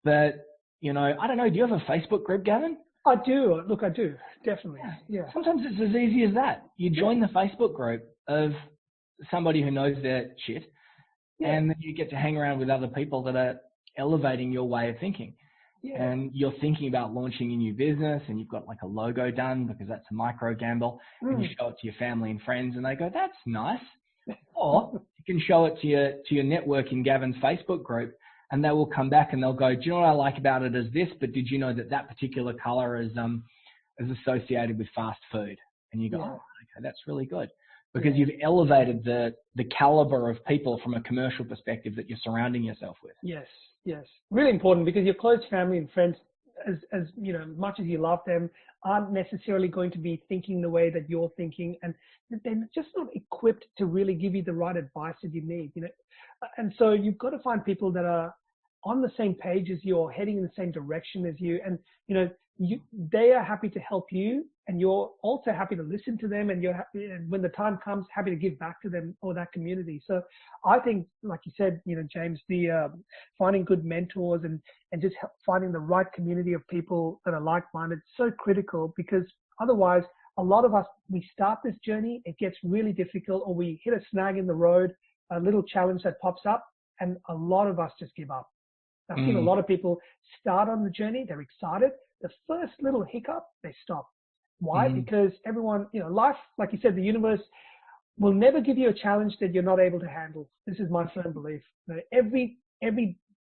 But, I don't know, do you have a Facebook group, Gavin? I do. Look, I do. Definitely. Yeah. Sometimes it's as easy as that. You join the Facebook group of somebody who knows their shit, and then you get to hang around with other people that are elevating your way of thinking. Yeah. And you're thinking about launching a new business, and you've got like a logo done because that's a micro gamble, and you show it to your family and friends, and they go, that's nice. Or you can show it to your network in Gavin's Facebook group, and they will come back and they'll go, do you know what I like about it is this, but did you know that particular color is associated with fast food? And you go, oh, okay, that's really good. Because you've elevated the caliber of people from a commercial perspective that you're surrounding yourself with. Yes, yes. Really important, because your close family and friends, as much as you love them, aren't necessarily going to be thinking the way that you're thinking, and they're just not equipped to really give you the right advice that you need, And so you've got to find people that are on the same page as you, or heading in the same direction as you, and they are happy to help you, and you're also happy to listen to them, and you're happy, and when the time comes, happy to give back to them or that community. So I think, like you said, James, the finding good mentors and just finding the right community of people that are like-minded is so critical, because otherwise, a lot of us, we start this journey, it gets really difficult, or we hit a snag in the road, a little challenge that pops up, and a lot of us just give up. I've seen a lot of people start on the journey, they're excited. The first little hiccup, they stop. Why? Because everyone, life, like you said, the universe will never give you a challenge that you're not able to handle. This is my firm belief. Every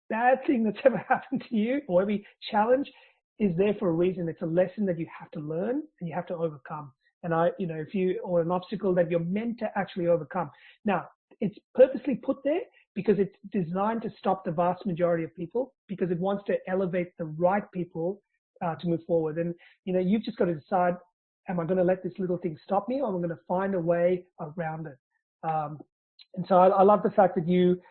bad thing that's ever happened to you, or every challenge, is there for a reason. It's a lesson that you have to learn and you have to overcome. And or an obstacle that you're meant to actually overcome. Now, it's purposely put there because it's designed to stop the vast majority of people, because it wants to elevate the right people to move forward. And, you've just got to decide, am I going to let this little thing stop me, or am I going to find a way around it? And so I love the fact that you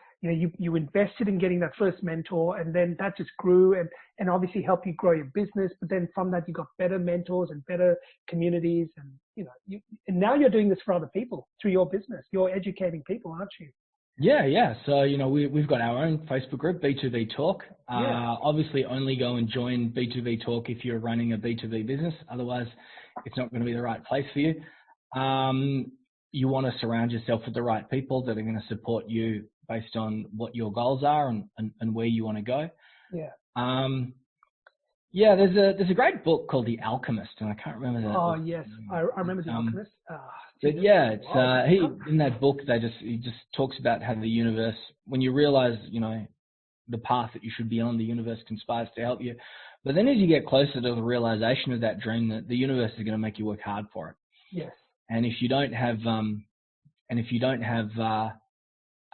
invested in getting that first mentor, and then that just grew and obviously helped you grow your business. But then from that, you got better mentors and better communities, and and now you're doing this for other people through your business. You're educating people, aren't you? Yeah. So, we've got our own Facebook group, B2B Talk. Obviously only go and join B2B Talk if you're running a B2B business. Otherwise, it's not going to be the right place for you. You want to surround yourself with the right people that are going to support you based on what your goals are and where you want to go. Yeah. There's a great book called The Alchemist, and I can't remember that. Oh, yes. I remember The Alchemist. But yeah, it's in that book he just talks about how the universe, when you realize, the path that you should be on, the universe conspires to help you. But then as you get closer to the realization of that dream, that the universe is going to make you work hard for it. Yes. And if you don't have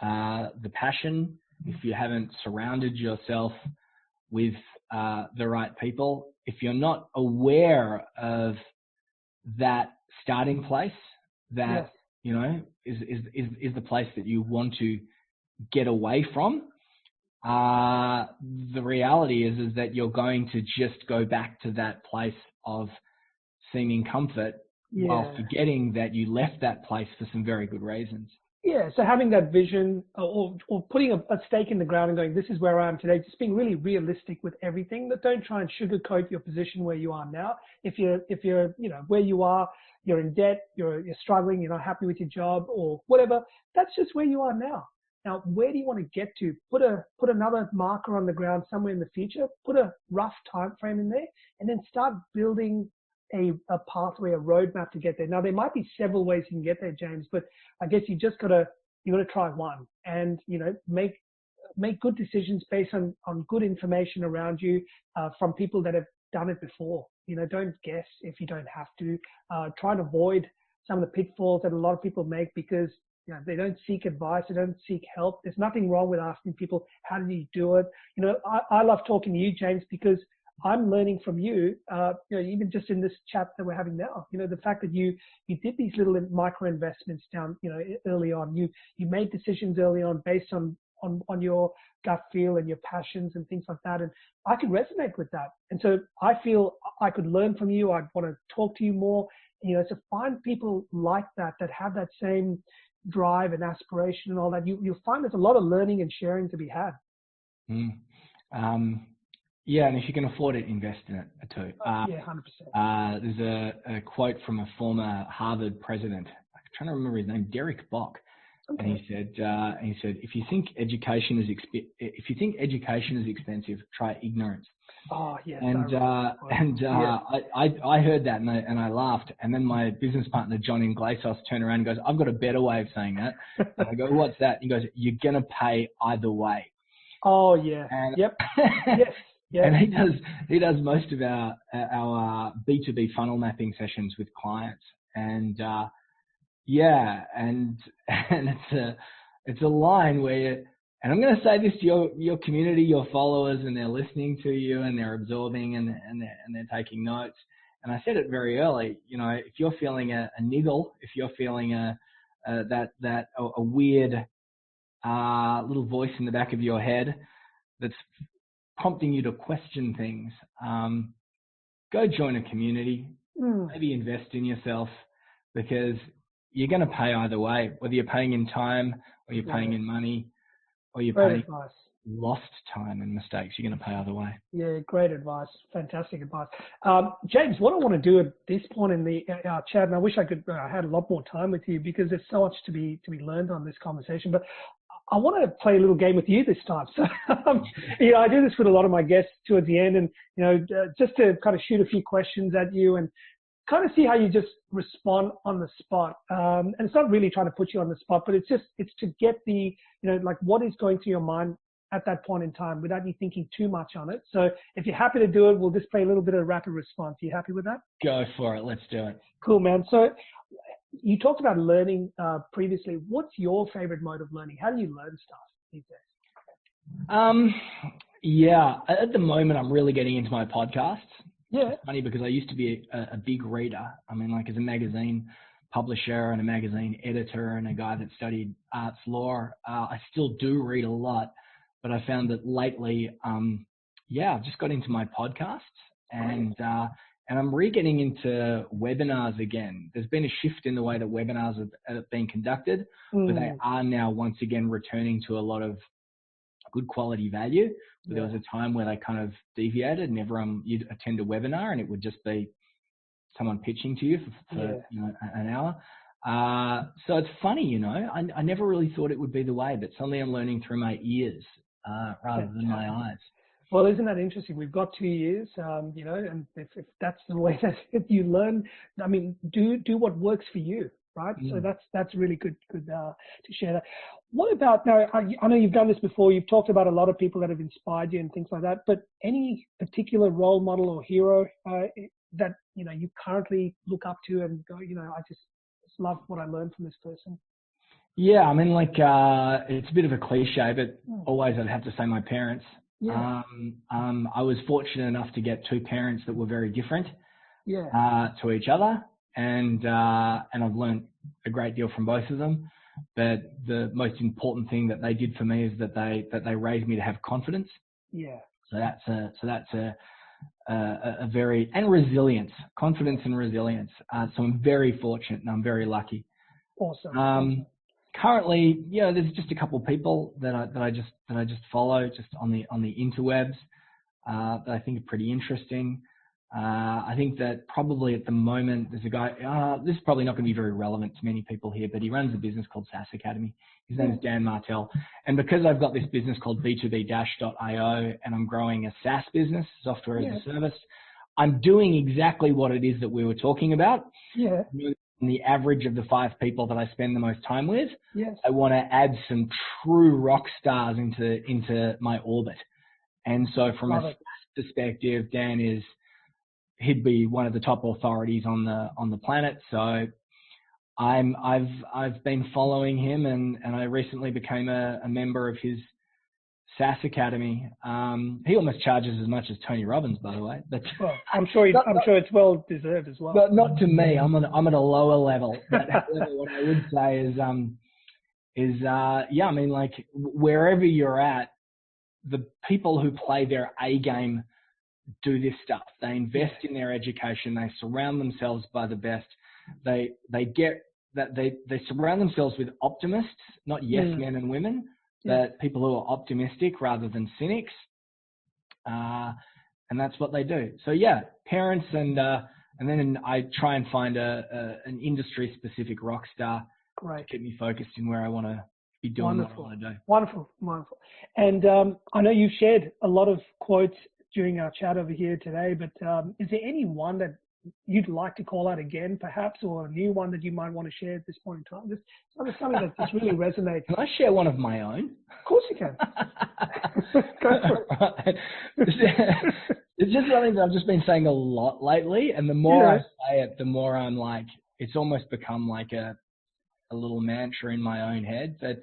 the passion, if you haven't surrounded yourself with the right people, if you're not aware of that starting place, that is the place that you want to get away from, the reality is that you're going to just go back to that place of seeming comfort while forgetting that you left that place for some very good reasons. Yeah, so having that vision or putting a stake in the ground and going, this is where I am today, just being really realistic with everything. But don't try and sugarcoat your position where you are now. If you're where you are, you're in debt, you're struggling, you're not happy with your job or whatever, that's just where you are now. Now, where do you want to get to? Put another marker on the ground somewhere in the future, put a rough time frame in there, and then start building a pathway, a roadmap to get there. Now, there might be several ways you can get there, James, but I guess you got to try one and, make good decisions based on good information around you from people that have done it before. Don't guess if you don't have to. Try and avoid some of the pitfalls that a lot of people make because they don't seek advice, they don't seek help. There's nothing wrong with asking people, how did you do it? I love talking to you, James, because I'm learning from you, even just in this chat that we're having now, the fact that you did these little micro investments down, early on, you made decisions early on based on your gut feel and your passions and things like that. And I could resonate with that. And so I feel I could learn from you. I'd want to talk to you more, so find people like that have that same drive and aspiration and all that. You'll find there's a lot of learning and sharing to be had. Yeah, and if you can afford it, invest in it too. 100%. There's a quote from a former Harvard president. I'm trying to remember his name, Derek Bock, and he said, if you think education is expensive, try ignorance. Oh yes. I heard that and I laughed. And then my business partner John Inglesos turned around and goes, "I've got a better way of saying that." And I go, "What's that?" He goes, "You're gonna pay either way." Oh yeah. And yep. Yes. Yeah. And he does most of our B2B funnel mapping sessions with clients, and it's a line where, and I'm going to say this to your community, your followers, and they're listening to you and they're absorbing and they're taking notes. And I said it very early, if you're feeling a niggle, if you're feeling a weird little voice in the back of your head that's prompting you to question things, go join a community, maybe invest in yourself, because you're going to pay either way, whether you're paying in time or you're paying in money or you're paying lost time and mistakes. You're going to pay either way. Yeah, great advice. Fantastic advice. James, what I want to do at this point in our chat, and I wish I had a lot more time with you because there's so much to be learned on this conversation, but I want to play a little game with you this time. So, I do this with a lot of my guests towards the end, and, just to kind of shoot a few questions at you and kind of see how you just respond on the spot. And it's not really trying to put you on the spot, but it's to get the, like what is going through your mind at that point in time without you thinking too much on it. So if you're happy to do it, we'll just play a little bit of rapid response. Are you happy with that? Go for it. Let's do it. Cool, man. So you talked about learning previously. What's your favorite mode of learning? How do you learn stuff these days? Yeah, at the moment, I'm really getting into my podcasts. Yeah. It's funny because I used to be a big reader. I mean, like as a magazine publisher and a magazine editor and a guy that studied arts law, I still do read a lot, but I found that lately, I've just got into my podcasts and I'm getting into webinars again. There's been a shift in the way that webinars have been conducted, but they are now once again returning to a lot of good quality value. But there was a time where they kind of deviated and you'd attend a webinar and it would just be someone pitching to you for an hour. So it's funny, I never really thought it would be the way, but suddenly I'm learning through my ears rather than my eyes. Well, isn't that interesting? We've got 2 years, and if that's the way that you learn, I mean, do what works for you, right? So that's really good to share that. What about now? I know you've done this before. You've talked about a lot of people that have inspired you and things like that. But any particular role model or hero that you currently look up to and go, I just love what I learned from this person? Yeah, I mean, like it's a bit of a cliche, but always I'd have to say my parents. Yeah. I was fortunate enough to get 2 parents that were very different to each other, and I've learned a great deal from both of them. But the most important thing that they did for me is that they raised me to have confidence. Yeah. So that's a very, and resilience, confidence and resilience. So I'm very fortunate and I'm very lucky. Awesome. Currently, there's just a couple of people that I just follow just on the interwebs that I think are pretty interesting. I think that probably at the moment there's a guy. This is probably not going to be very relevant to many people here, but he runs a business called SaaS Academy. His name is Dan Martell, and because I've got this business called B2B-.io, and I'm growing a SaaS business, software as a service, I'm doing exactly what it is that we were talking about. Yeah. The average of the 5 people that I spend the most time with, yes. I want to add some true rock stars into my orbit. And so from a perspective, Dan he'd be one of the top authorities on the planet. So I've been following him, and I recently became a member of his SaaS Academy. He almost charges as much as Tony Robbins, by the way. But well, I'm sure it's well deserved as well. But not to me. I'm at a lower level. But what I would say is I mean, like wherever you're at, the people who play their A game do this stuff. They invest in their education. They surround themselves by the best. They surround themselves with optimists, not yes men and women. That people who are optimistic rather than cynics, and that's what they do. So parents and then I try and find an industry specific rock star to keep me focused in where I want to be doing what I want to do. Wonderful. And I know you've shared a lot of quotes during our chat over here today, but is there any one that you'd like to call out again, perhaps, or a new one that you might want to share at this point in time? Just something that just really resonates. Can I share one of my own? Of course you can. Go for it. It's just something that I've just been saying a lot lately, and the more I say it, the more I'm like, it's almost become like a little mantra in my own head. But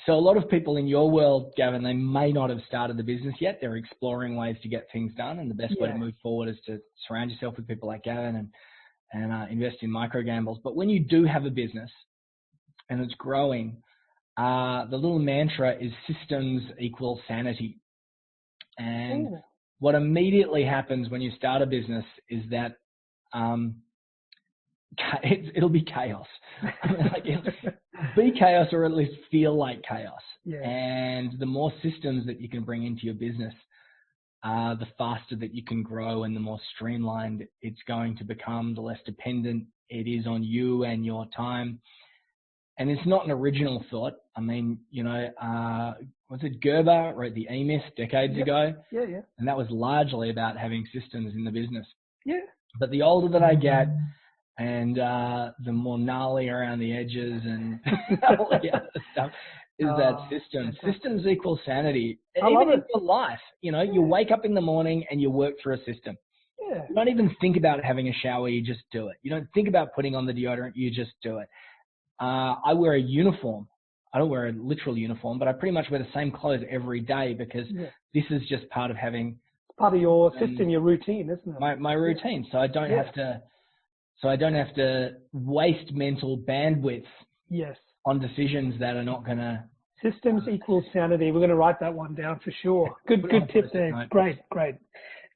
so a lot of people in your world, Gavin, they may not have started the business yet. They're exploring ways to get things done. And the best way to move forward is to surround yourself with people like Gavin and invest in micro gambles. But when you do have a business and it's growing, the little mantra is systems equal sanity. And what immediately happens when you start a business is that it'll be chaos. Be chaos, or at least feel like chaos. And the more systems that you can bring into your business, the faster that you can grow, and the more streamlined it's going to become, the less dependent it is on you and your time. And it's not an original thought. I mean, was it Gerber wrote the E-Myth decades ago? Yeah. And that was largely about having systems in the business. Yeah. But the older that I get, and the more gnarly around the edges and all the other stuff is that system. Systems equal sanity. Even in your life, you wake up in the morning and you work through a system. Yeah. You don't even think about having a shower, you just do it. You don't think about putting on the deodorant, you just do it. I wear a uniform. I don't wear a literal uniform, but I pretty much wear the same clothes every day because this is just part of having part of your system, your routine, isn't it? My routine. So I don't have to waste mental bandwidth on decisions that are not going to. Systems equals sanity. We're going to write that one down for sure. Good tip there. Great.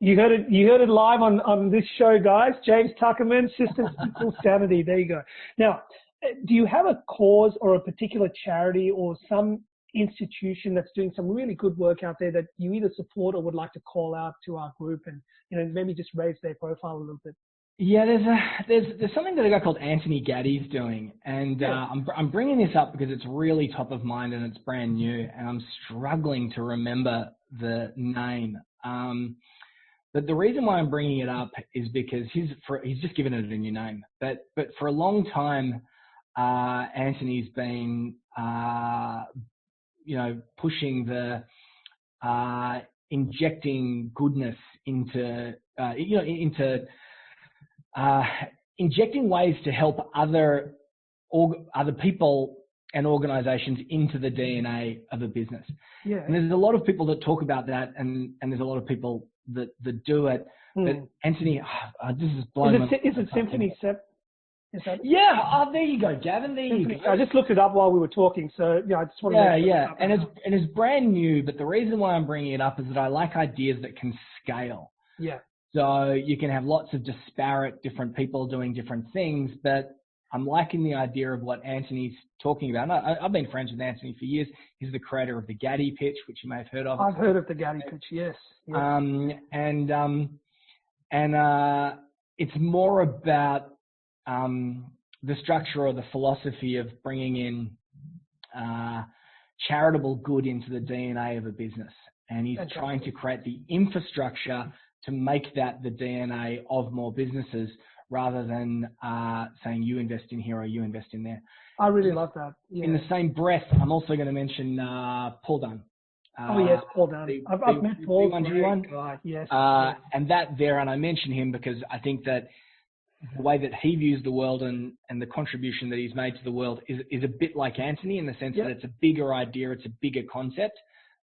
You heard it live on this show, guys. James Tuckerman, systems equals sanity. There you go. Now, do you have a cause or a particular charity or some institution that's doing some really good work out there that you either support or would like to call out to our group and, maybe just raise their profile a little bit? Yeah, there's something that a guy called Anthony Gaddy's doing, and I'm bringing this up because it's really top of mind and it's brand new, and I'm struggling to remember the name. But the reason why I'm bringing it up is because he's just given it a new name. But for a long time, Anthony's been pushing the injecting goodness into injecting ways to help other people and organizations into the DNA of a business. Yeah. And there's a lot of people that talk about that, and there's a lot of people that do it. But Anthony, this is blowing my mind. Is it Symphony 7? Is that it? Yeah. Oh, there you go, Gavin. There you go. I just looked it up while we were talking, so I just want to. Yeah. And it's brand new, but the reason why I'm bringing it up is that I like ideas that can scale. Yeah. So you can have lots of disparate different people doing different things, but I'm liking the idea of what Anthony's talking about. I've been friends with Anthony for years. He's the creator of the Gaddy pitch, which you may have heard of. I've heard of the Gaddy pitch, yes. It's more about the structure or the philosophy of bringing in charitable good into the DNA of a business. And he's trying to create the infrastructure to make that the DNA of more businesses rather than saying you invest in here or you invest in there. I really love that. Yeah. In the same breath, I'm also going to mention Paul Dunn. Yes, Paul Dunn. I've met Paul. Yes. And I mention him because I think that the way that he views the world and the contribution that he's made to the world is a bit like Anthony in the sense that it's a bigger idea, it's a bigger concept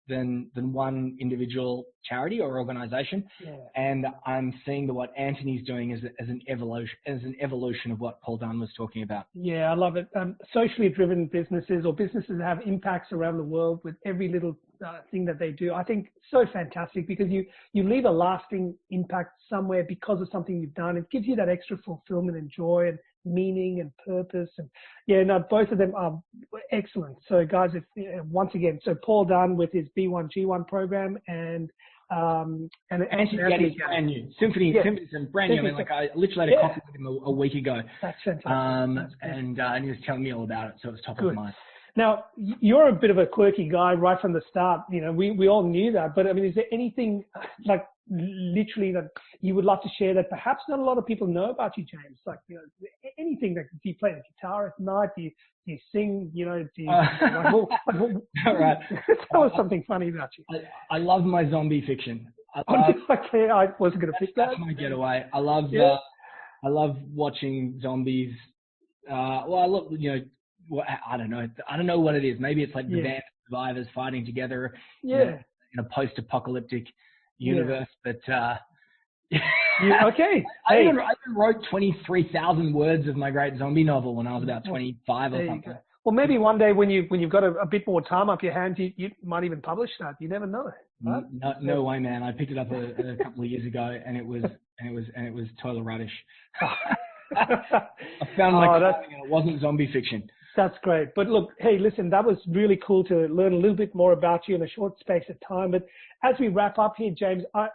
than one individual charity or organization. Yeah. And I'm seeing that what Anthony's doing is as an evolution of what Paul Dunn was talking about. Yeah, I love it. Socially driven businesses or businesses that have impacts around the world with every little thing that they do. I think so fantastic because you leave a lasting impact somewhere because of something you've done. It gives you that extra fulfillment and joy and meaning and purpose. And both of them are excellent. So guys, once again, so Paul Dunn with his B1G1 program and Anthony brand new. Symphony's brand new. I mean, I literally had a coffee with him a week ago. That's fantastic. And he was telling me all about it, so it was top of mind. Now, you're a bit of a quirky guy right from the start. We all knew that. But, I mean, is there anything, like, literally that you would like to share that perhaps not a lot of people know about you, James? Like, anything that, do you play the guitar at night? Do you sing? Do you... all right. Tell us something funny about you. I love my zombie fiction. I wasn't going to pick that. That's my getaway. I love watching zombies. I don't know. I don't know what it is. Maybe it's like the band of survivors fighting together in a post-apocalyptic universe. But okay. I even wrote 23,000 words of my great zombie novel when I was about 25 or something. Well, maybe one day when you've got a bit more time up your hands, you might even publish that. You never know. Right? No way, man. I picked it up a couple of years ago, and it was total rubbish. I found and it wasn't zombie fiction. That's great. But look, hey, listen, that was really cool to learn a little bit more about you in a short space of time. But as we wrap up here, James, I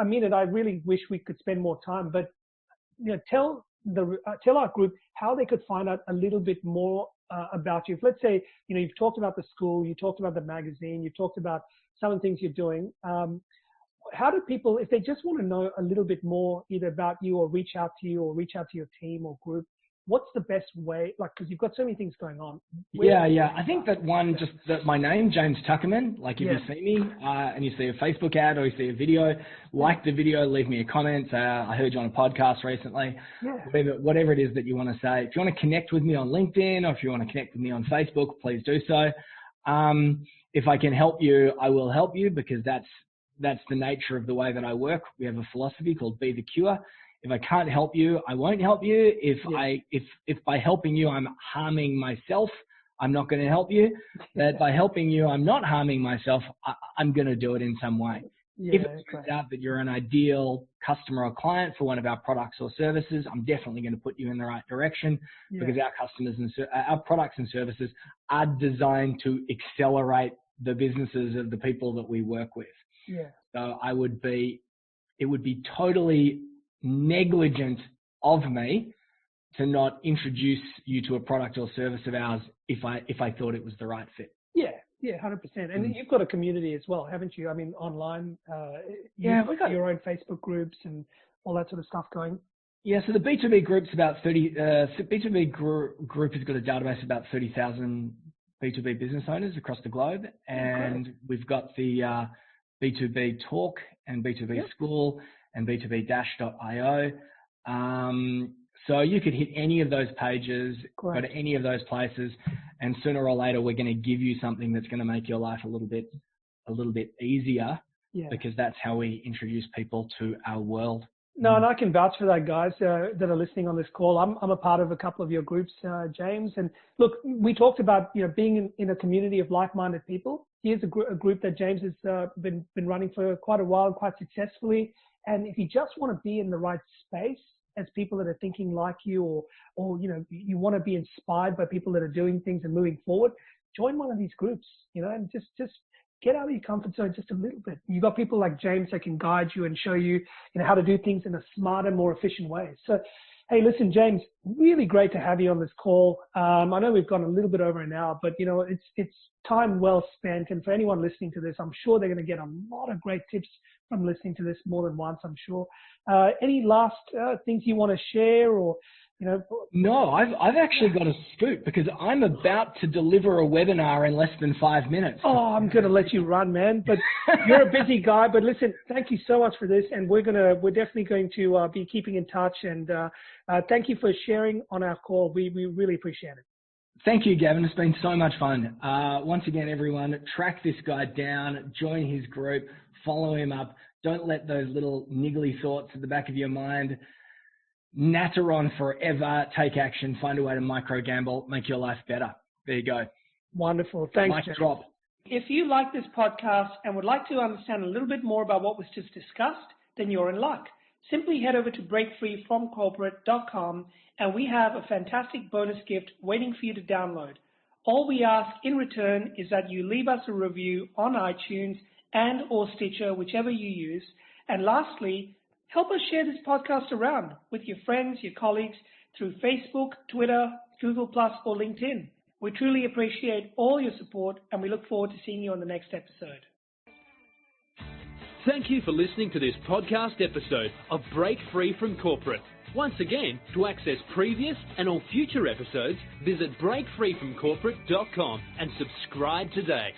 mean it. I really wish we could spend more time. But tell our group how they could find out a little bit more about you. If, let's say, you've talked about the school, you talked about the magazine, you talked about some of the things you're doing. How do people, if they just want to know a little bit more, either about you or reach out to you or reach out to your team or group, what's the best way? Like, because you've got so many things going on. I think that my name, James Tuckerman, like if you see me and you see a Facebook ad or you see a video, like the video, leave me a comment. I heard you on a podcast recently. Yeah. Whatever it is that you want to say. If you want to connect with me on LinkedIn or if you want to connect with me on Facebook, please do so. If I can help you, I will help you because that's that's the nature of the way that I work. We have a philosophy called Be the Cure. If I can't help you, I won't help you. If by helping you, I'm harming myself, I'm not going to help you. But by helping you, I'm not harming myself, I'm going to do it in some way. If it turns out that you're an ideal customer or client for one of our products or services, I'm definitely going to put you in the right direction because our products and services are designed to accelerate the businesses of the people that we work with. Yeah. So it would be totally negligent of me to not introduce you to a product or service of ours if I thought it was the right fit. Yeah, 100%. And you've got a community as well, haven't you? I mean, online, we've got your own Facebook groups and all that sort of stuff going. Yeah, so the B2B group's about 30, B2B group has got a database of about 30,000 B2B business owners across the globe. And we've got the B2B Talk and B2B School and B2B-.io. So you could hit any of those pages, go to any of those places, and sooner or later we're going to give you something that's going to make your life a little bit easier, because that's how we introduce people to our world. No, and I can vouch for that, guys that are listening on this call. I'm a part of a couple of your groups, James. And look, we talked about being in a community of like-minded people. Here's a group that James has been running for quite a while, quite successfully. And if you just want to be in the right space as people that are thinking like you, or you want to be inspired by people that are doing things and moving forward, join one of these groups, and just get out of your comfort zone just a little bit. You've got people like James that can guide you and show you, how to do things in a smarter, more efficient way. So, hey, listen, James, really great to have you on this call. I know we've gone a little bit over an hour, but it's time well spent. And for anyone listening to this, I'm sure they're going to get a lot of great tips from listening to this more than once, I'm sure. Any last things you want to share, or No, I've actually got a scoop, because I'm about to deliver a webinar in less than 5 minutes. Oh, I'm going to let you run, man. But you're a busy guy. But listen, thank you so much for this, and we're definitely going to be keeping in touch. And thank you for sharing on our call. We really appreciate it. Thank you, Gavin. It's been so much fun. Once again, everyone, track this guy down, join his group, follow him up. Don't let those little niggly thoughts at the back of your mind natter on forever. Take action. Find a way to micro gamble. Make your life better. There you go. Wonderful. Thanks, Mic James. drop. If you like this podcast and would like to understand a little bit more about what was just discussed, then you're in luck. Simply head over to breakfreefromcorporate.com and we have a fantastic bonus gift waiting for you to download. All we ask in return is that you leave us a review on iTunes and or Stitcher, whichever you use. And lastly, help us share this podcast around with your friends, your colleagues through Facebook, Twitter, Google+, or LinkedIn. We truly appreciate all your support, and we look forward to seeing you on the next episode. Thank you for listening to this podcast episode of Break Free from Corporate. Once again, to access previous and all future episodes, visit breakfreefromcorporate.com and subscribe today.